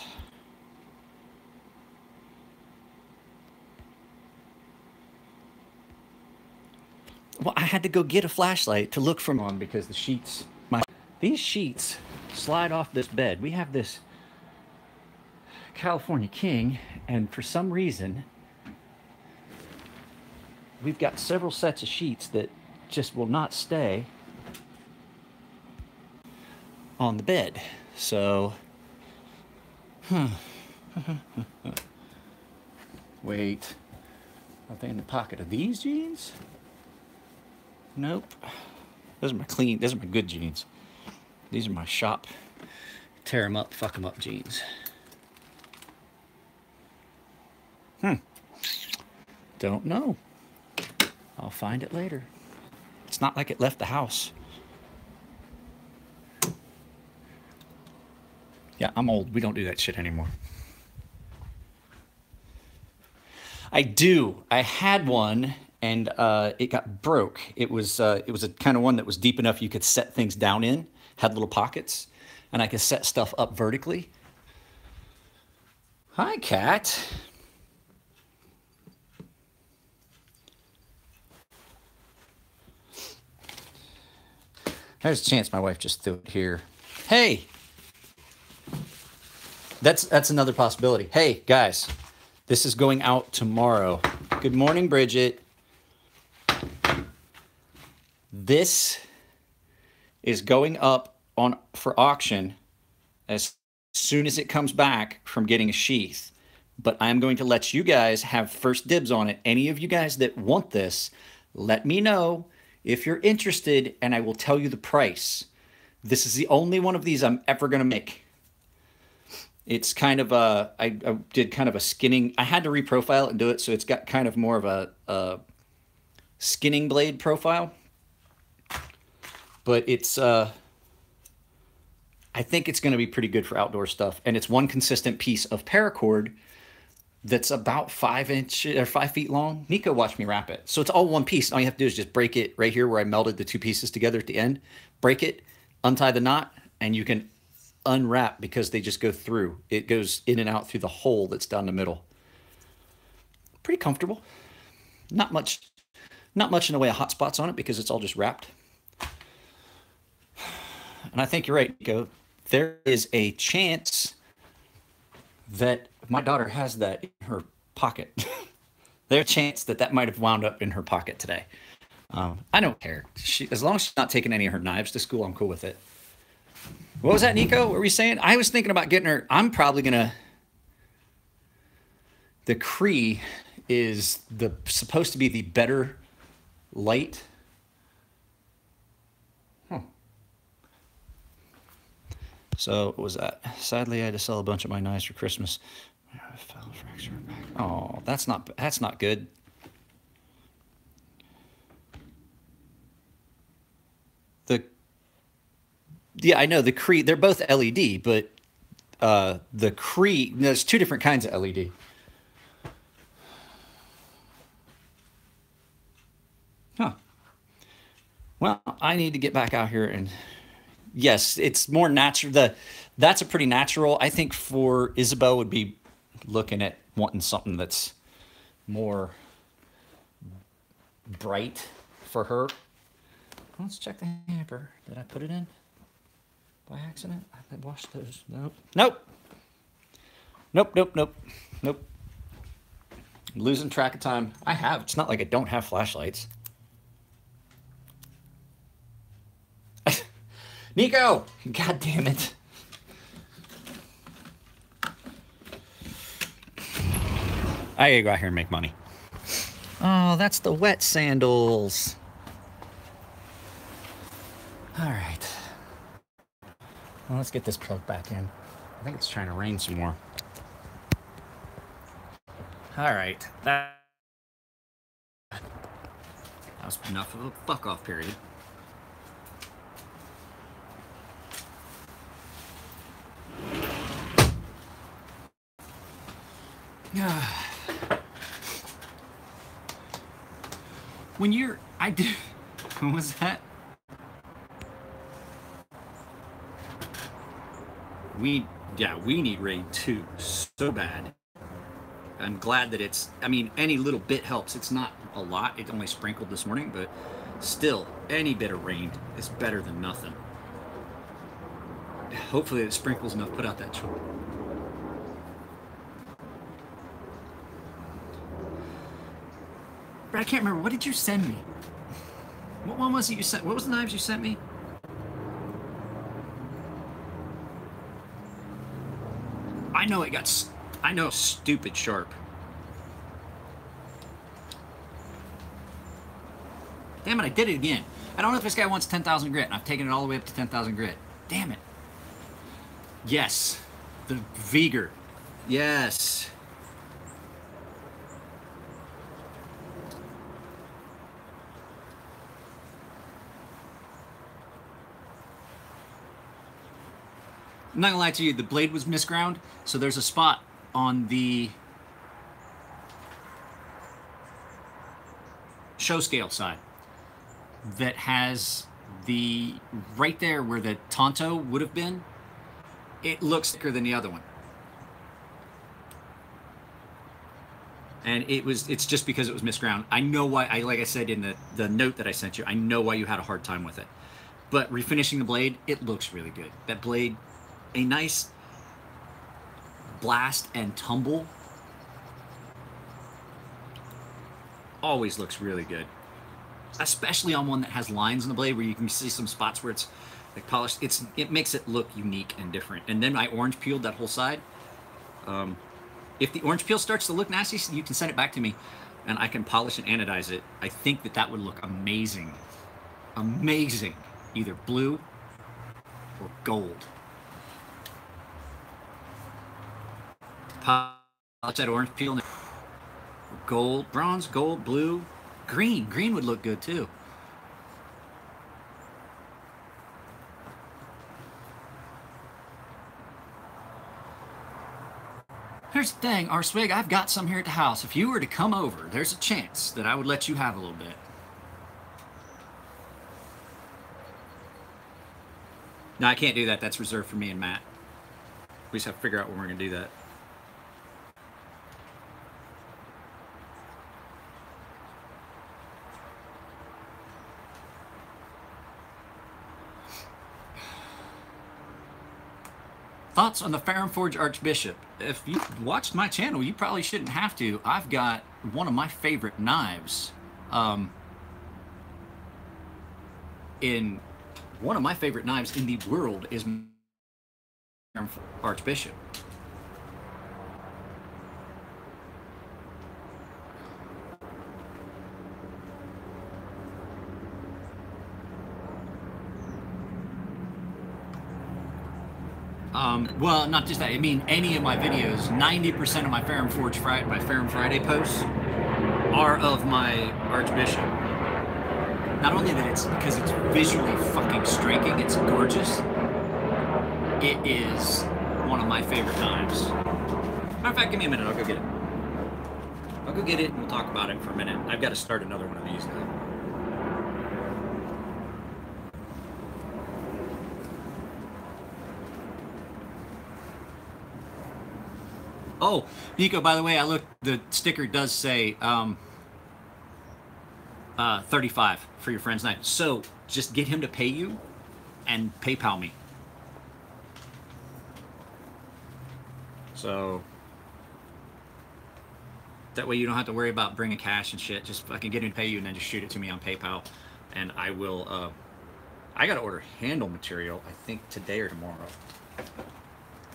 Well, I had to go get a flashlight to look for one because the sheets, these sheets slide off this bed. We have this California King, and for some reason, we've got several sets of sheets that just will not stay on the bed. So, wait, are they in the pocket of these jeans? Nope. Those are my clean, those are my good jeans. These are my shop, tear them up, fuck them up jeans. Don't know. I'll find it later. It's not like it left the house. Yeah, I'm old. We don't do that shit anymore. I do. I had one, and it got broke. It was a kind of one that was deep enough you could set things down in. Had little pockets, and I could set stuff up vertically. Hi, cat. There's a chance my wife just threw it here. Hey! That's another possibility. Hey, guys, this is going out tomorrow. Good morning, Bridget. This is going up for auction as soon as it comes back from getting a sheath. But I'm going to let you guys have first dibs on it. Any of you guys that want this, let me know if you're interested, and I will tell you the price. This is the only one of these I'm ever going to make. It's kind of a, I did kind of a skinning. I had to reprofile it and do it, so it's got kind of more of a skinning blade profile, but it's I think it's going to be pretty good for outdoor stuff. And it's one consistent piece of paracord that's about 5 inch or 5 feet long. Nico watched me wrap it. So it's all one piece. All you have to do is just break it right here where I melded the two pieces together at the end. Break it, untie the knot, and you can unwrap because they just go through. It goes in and out through the hole that's down the middle. Pretty comfortable. Not much in the way of hot spots on it because it's all just wrapped. And I think you're right, Nico. There is a chance that my daughter has that in her pocket. There's a chance that that might have wound up in her pocket today. I don't care. As long as she's not taking any of her knives to school, I'm cool with it. What was that, Nico? What were you saying? I was thinking about getting her. I'm probably gonna. The Cree is supposed to be the better light. So what was that? Sadly, I had to sell a bunch of my knives for Christmas. Oh, that's not good. Yeah, I know the Cree. They're both LED, but the Cree. There's two different kinds of LED. Huh. Well, I need to get back out here and yes, it's more natural. That's a pretty natural. I think for Isabel would be looking at wanting something that's more bright for her. Let's check the hamper. Did I put it in by accident? I washed those. Nope. Nope. Nope. Nope. Nope. Nope. I'm losing track of time. I have. It's not like I don't have flashlights. Nico! God damn it. I gotta go out here and make money. Oh, that's the wet sandals. All right. Well, let's get this plug back in. I think it's trying to rain some more. All right. That was enough of a fuck off period. When you're, I do, what was that? We need rain too, so bad. I'm glad that it's, I mean, any little bit helps. It's not a lot, it only sprinkled this morning, but still, any bit of rain is better than nothing. Hopefully it sprinkles enough, put out that chore. But I can't remember, what did you send me? What one was it you sent? What was the knives you sent me? I know it got, I know, stupid sharp. Damn it, I did it again. I don't know if this guy wants 10,000 grit, and I've taken it all the way up to 10,000 grit. Damn it. Yes, the Veiger. Yes. I'm not gonna lie to you, the blade was misground, so there's a spot on the show scale side that has the, right there where the Tonto would have been, it looks thicker than the other one. And it's just because it was misground. I know why, like I said in the note that I sent you, I know why you had a hard time with it. But refinishing the blade, it looks really good. That blade, a nice blast and tumble always looks really good, especially on one that has lines in the blade where you can see some spots where it's like polished. It makes it look unique and different. And then I orange peeled that whole side. If the orange peel starts to look nasty, you can send it back to me and I can polish and anodize it. I think that would look amazing. Amazing. Either blue or gold. Polish that orange peel. Gold, bronze, gold, blue. Green. Green would look good too. Here's the thing, R-Swig, I've got some here at the house. If you were to come over, there's a chance that I would let you have a little bit. No, I can't do that. That's reserved for me and Matt. We just have to figure out when we're going to do that. Thoughts on the Farum Forge Archbishop? If you watched my channel, you probably shouldn't have to. I've got one of my favorite knives. One of my favorite knives in the world is Farum Archbishop. Well, not just that. I mean, any of my videos, 90% of my Farum Friday posts are of my Archbishop. Not only that it's because it's visually fucking striking, it's gorgeous. It is one of my favorite knives. Matter of fact, give me a minute, I'll go get it. I'll go get it and we'll talk about it for a minute. I've got to start another one of these now. Oh, Nico, by the way, I looked, the sticker does say 35 for your friend's knife. So just get him to pay you and PayPal me. So that way you don't have to worry about bringing cash and shit. Just fucking get him to pay you and then just shoot it to me on PayPal. And I will, I got to order handle material, I think today or tomorrow.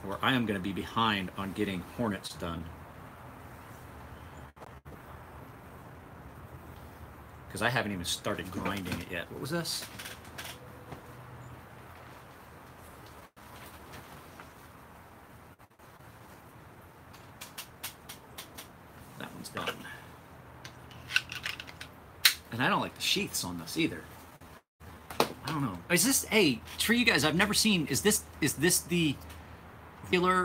Or I am going to be behind on getting Hornets done. Because I haven't even started grinding it yet. What was this? That one's done. And I don't like the sheaths on this either. I don't know. Is this, hey, for you guys, I've never seen, is this the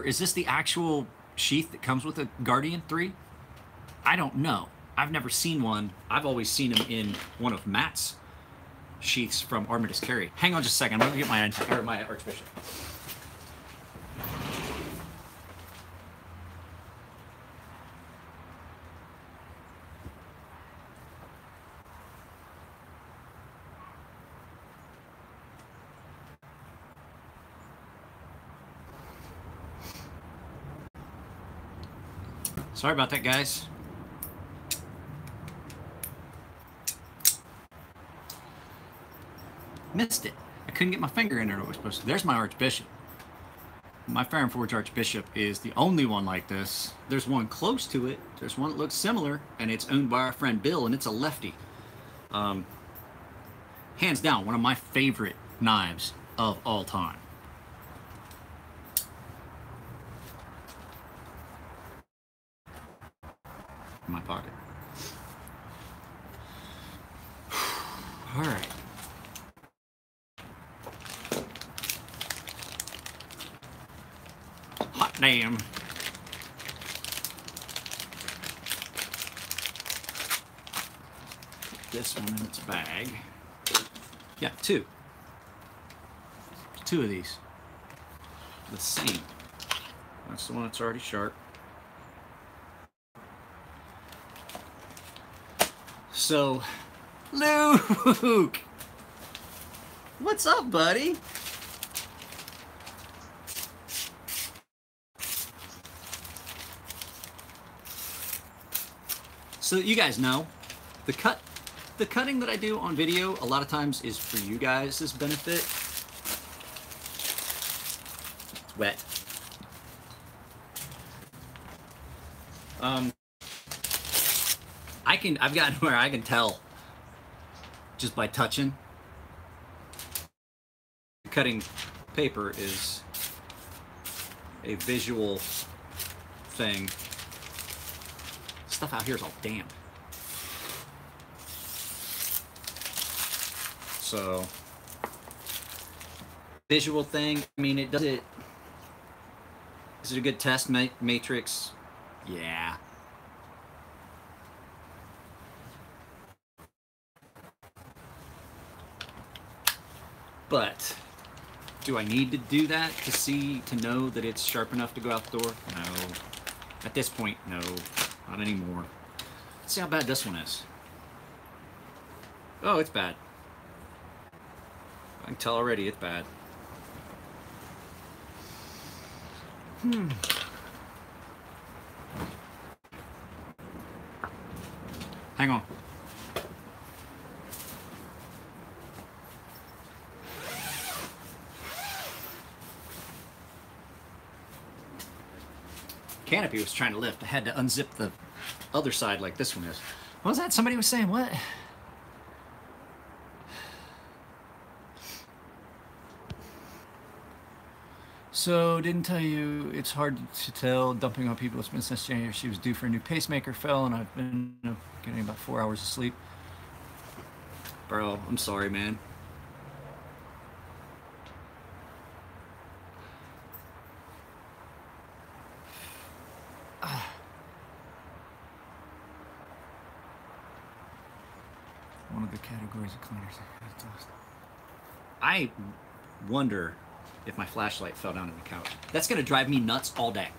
is this the actual sheath that comes with a Guardian 3? I don't know. I've never seen one. I've always seen them in one of Matt's sheaths from Armitage Carry. Hang on just a second. I'm going to get my Archbishop. Sorry about that, guys. Missed it. I couldn't get my finger in there. It was supposed to. There's my Archbishop. My Farum Forge Archbishop is the only one like this. There's one close to it. There's one that looks similar, and it's owned by our friend Bill, and it's a lefty. Hands down, one of my favorite knives of all time. In my pocket. All right. Hot damn. Put this one in its bag. Yeah, two. Two of these. The same. That's the one that's already sharp. So, Luke! What's up, buddy? So you guys know, the cutting that I do on video a lot of times is for you guys' benefit. It's wet. I've gotten where I can tell just by touching. Cutting paper is a visual thing. Stuff out here is all damp. So, visual thing, I mean, it does it. Is it a good test matrix? Yeah. But do I need to do that to know that it's sharp enough to go out the door? No. At this point, no. Not anymore. Let's see how bad this one is. Oh, it's bad. I can tell already it's bad. Hang on. Canopy was trying to lift. I had to unzip the other side like this one is. What was that? Somebody was saying what? So, didn't tell you, it's hard to tell, dumping on people. It's been since January. She was due for a new pacemaker, fell, and I've been getting about 4 hours of sleep. Bro, I'm sorry, man. One of the categories of cleaners. I wonder if my flashlight fell down on the couch. That's gonna drive me nuts all day.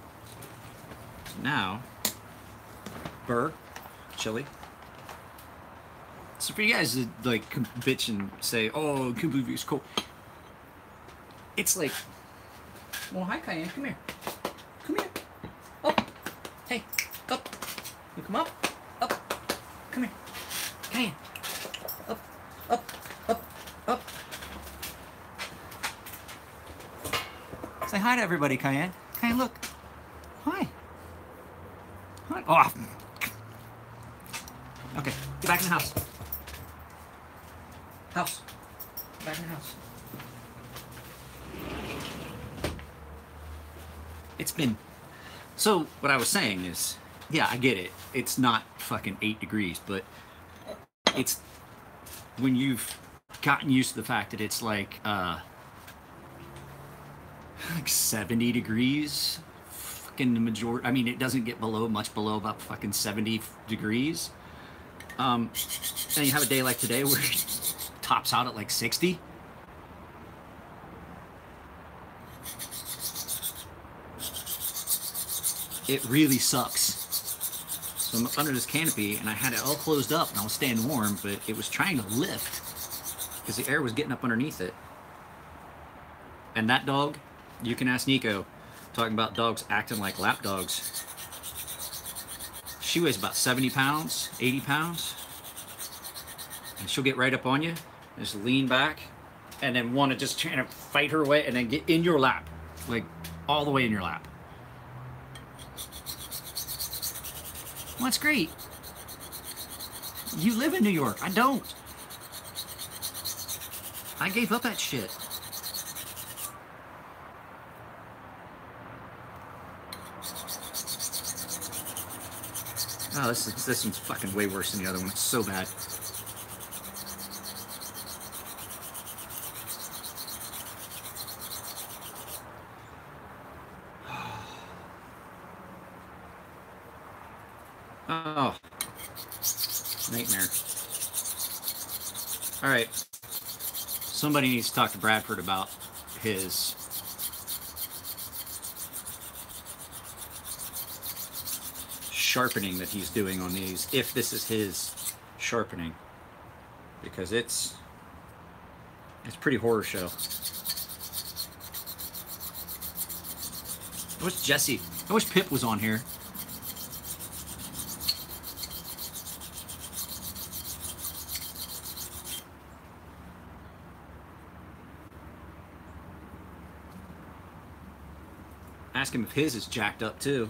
So now, burr, chili. So for you guys to like bitch and say, "Oh, Kubu is cool," it's like, well, hi, Cayenne, come here, come here, up, hey, up, you come up, come here, Cayenne, up, up, up, up. Say hi to everybody, Cayenne. Cayenne, look. Hi. Hi. Oh. Okay, get back in the house. House. Get back in the house. It's been... So, what I was saying is, yeah, I get it. It's not fucking 8 degrees, but it's... When you've gotten used to the fact that it's like 70 degrees, fucking the majority. I mean, it doesn't get much below about fucking 70 degrees. And you have a day like today where it tops out at like 60. It really sucks. So I'm under this canopy and I had it all closed up and I was staying warm, but it was trying to lift because the air was getting up underneath it. And that dog, you can ask Nico, talking about dogs acting like lap dogs. She weighs about 70 pounds, 80 pounds. And she'll get right up on you, just lean back, and then want to just try to fight her way and then get in your lap. Like, all the way in your lap. Well, that's great. You live in New York. I don't. I gave up that shit. Oh, this one's fucking way worse than the other one. It's so bad. Oh, nightmare. All right. Somebody needs to talk to Bradford about his sharpening that he's doing on these, if this is his sharpening, because it's pretty horror show. I wish Jesse, I wish Pip was on here. Ask him if his is jacked up too.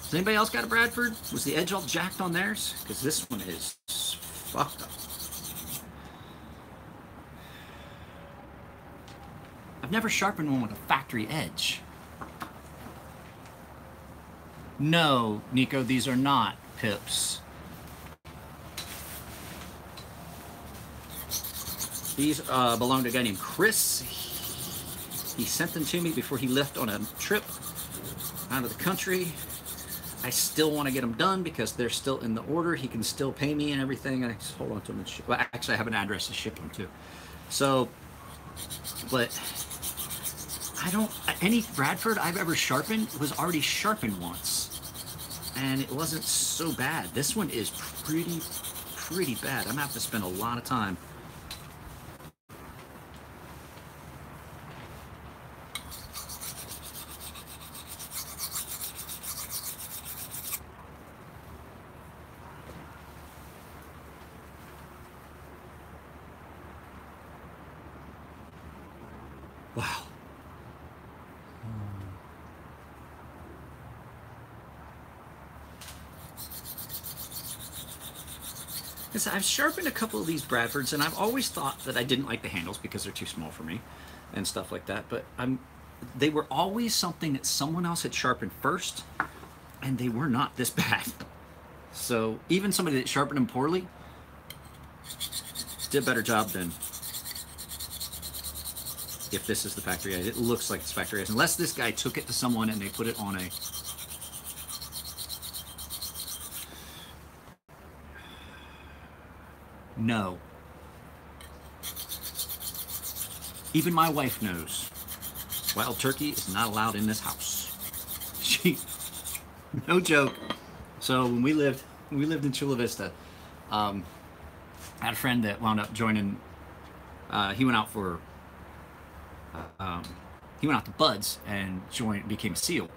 Has anybody else got a Bradford? Was the edge all jacked on theirs? Because this one is fucked up. I've never sharpened one with a factory edge. No, Nico, these are not pips. These belong to a guy named Chris. He sent them to me before he left on a trip out of the country. I still want to get them done because they're still in the order. He can still pay me and everything. I just hold on to them and ship. Well, actually, I have an address to ship them to. So, but I don't. Any Bradford I've ever sharpened was already sharpened once, and it wasn't so bad. This one is pretty bad. I'm gonna have to spend a lot of time. Wow. I've sharpened a couple of these Bradfords, and I've always thought that I didn't like the handles because they're too small for me and stuff like that. But they were always something that someone else had sharpened first, and they were not this bad. So even somebody that sharpened them poorly did a better job than if this is the factory edge. It looks like it's factory edge. Unless this guy took it to someone and they put it on a... No. Even my wife knows. Wild turkey is not allowed in this house. No joke. So when we lived in Chula Vista, I had a friend that wound up joining. He went out for. He went out to Buds and became a SEAL,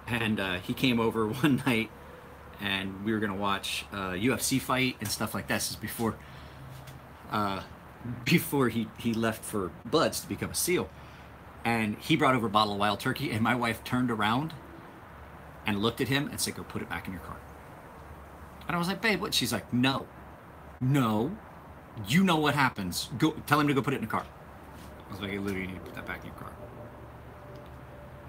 and he came over one night, and we were gonna watch a UFC fight and stuff like that. This is before he left for Buds to become a SEAL, and he brought over a bottle of wild turkey, and my wife turned around and looked at him and said, "Go put it back in your car." And I was like, "Babe, what?" She's like, "No, you know what happens. Go tell him to go put it in the car." I was like, "Hey, Lou, you need to put that back in your car."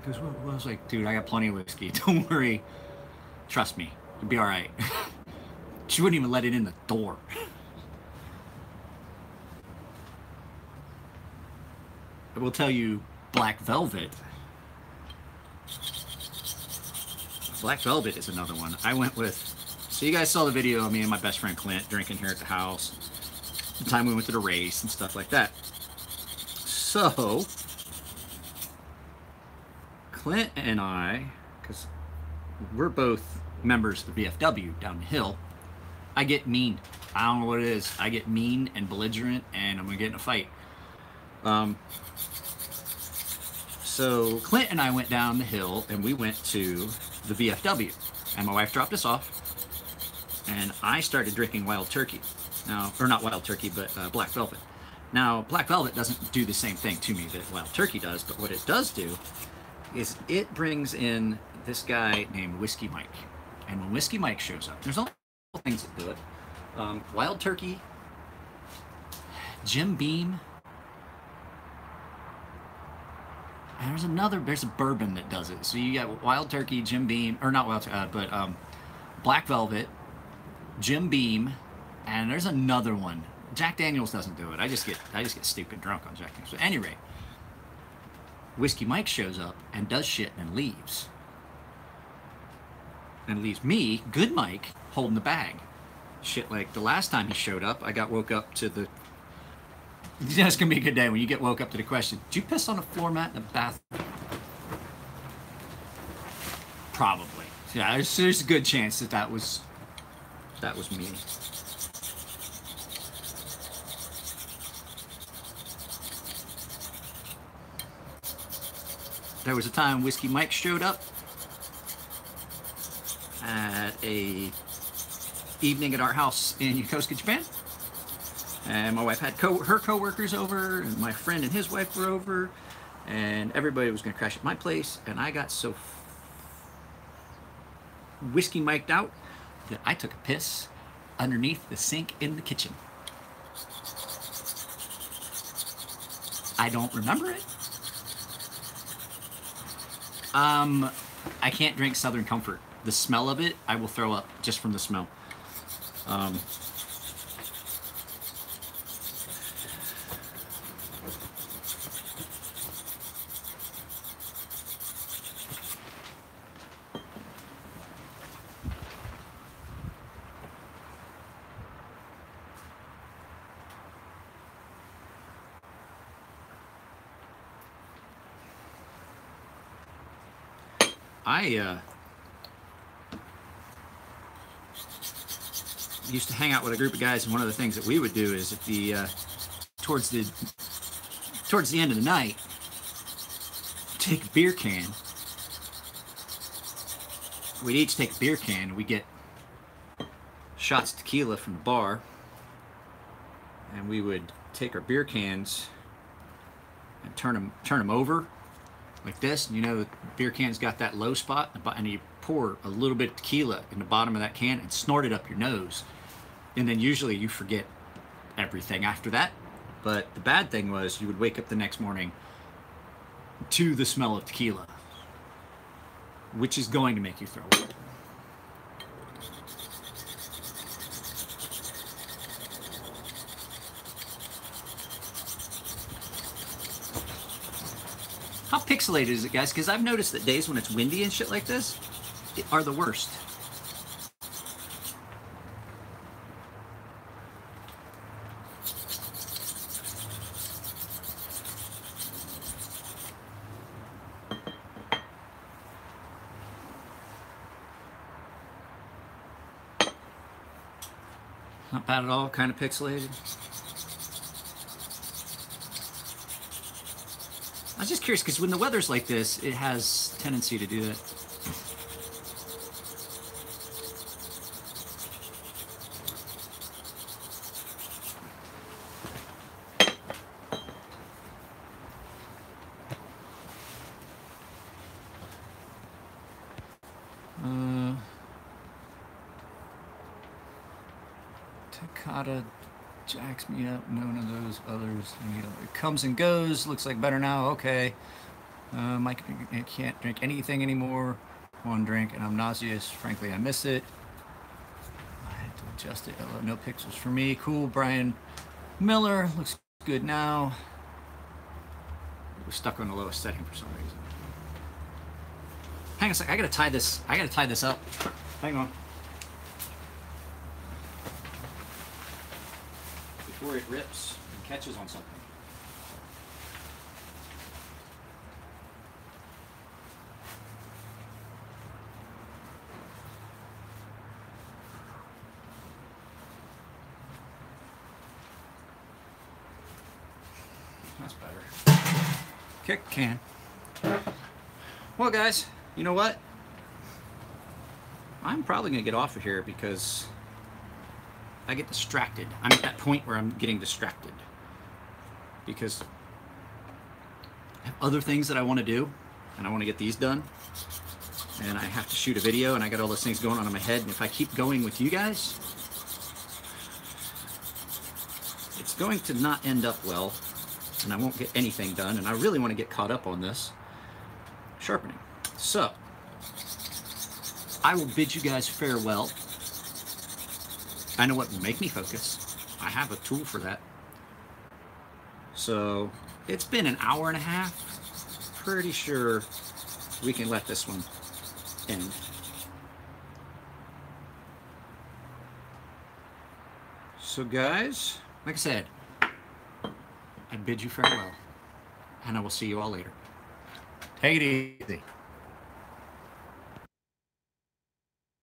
Because I was like, "Dude, I got plenty of whiskey. Don't worry. Trust me, you'll be all right." She wouldn't even let it in the door. I will tell you, Black Velvet. Black Velvet is another one. I went with... So you guys saw the video of me and my best friend Clint drinking here at the house. The time we went to the race and stuff like that. So, Clint and I, because we're both members of the VFW down the hill, I get mean. I don't know what it is. I get mean and belligerent, and I'm going to get in a fight. So Clint and I went down the hill, and we went to the VFW, and my wife dropped us off, and I started drinking wild turkey. Now, or not wild turkey, but Black Velvet. Now, Black Velvet doesn't do the same thing to me that wild turkey does, but what it does do is it brings in this guy named Whiskey Mike. And when Whiskey Mike shows up, there's all things that do it. Wild turkey, Jim Beam, and there's a bourbon that does it. So you got wild turkey, Jim Beam, or not wild turkey, but Black Velvet, Jim Beam, and there's another one. Jack Daniels doesn't do it. I just get stupid drunk on Jack Daniels. But at any rate, Whiskey Mike shows up and does shit and leaves. And leaves me, Good Mike, holding the bag. Shit, like the last time he showed up, I got woke up to the... It's gonna be a good day when you get woke up to the question, did you piss on a floor mat in the bathroom? Probably. Yeah, there's a good chance that was me. There was a time Whiskey Mike showed up at a evening at our house in Yokosuka, Japan. And my wife had her co-workers over, and my friend and his wife were over, and everybody was going to crash at my place, and I got so Whiskey Mic'd out that I took a piss underneath the sink in the kitchen. I don't remember it. I can't drink Southern Comfort the smell of it, I will throw up just from the smell. I used to hang out with a group of guys, and one of the things that we would do is at the towards the end of the night, take a beer can. We'd each take a beer can. We get shots of tequila from the bar, and we would take our beer cans and turn them over like this. And you know, the beer can's got that low spot, and you pour a little bit of tequila in the bottom of that can and snort it up your nose. And then usually you forget everything after that. But the bad thing was you would wake up the next morning to the smell of tequila, which is going to make you throw up. How pixelated is it, guys? Because I've noticed that days when it's windy and shit like this are the worst. Not bad at all, kind of pixelated. I was just curious, because when the weather's like this, it has tendency to do that. Takata jacks me up, none of those others. It comes and goes, looks like better now, okay. I can't drink anything anymore. One drink and I'm nauseous. Frankly, I miss it. I had to adjust it. No pixels for me. Cool. Brian Miller looks good now. It was stuck on the lowest setting for some reason. Hang on a sec. I gotta tie this up. Hang on. Before it rips and catches on something. That's better. Kick can. Well, guys, you know what? I'm probably gonna get off of here because I get distracted. I'm at that point where I'm getting distracted because I have other things that I want to do, and I want to get these done, and I have to shoot a video, and I got all those things going on in my head, and if I keep going with you guys, it's going to not end up well, and I won't get anything done, and I really want to get caught up on this sharpening. So I will bid you guys farewell. I know what will make me focus. I have a tool for that. So it's been an hour and a half. Pretty sure we can let this one end. So guys, like I said, I bid you farewell, and I will see you all later. Take it easy.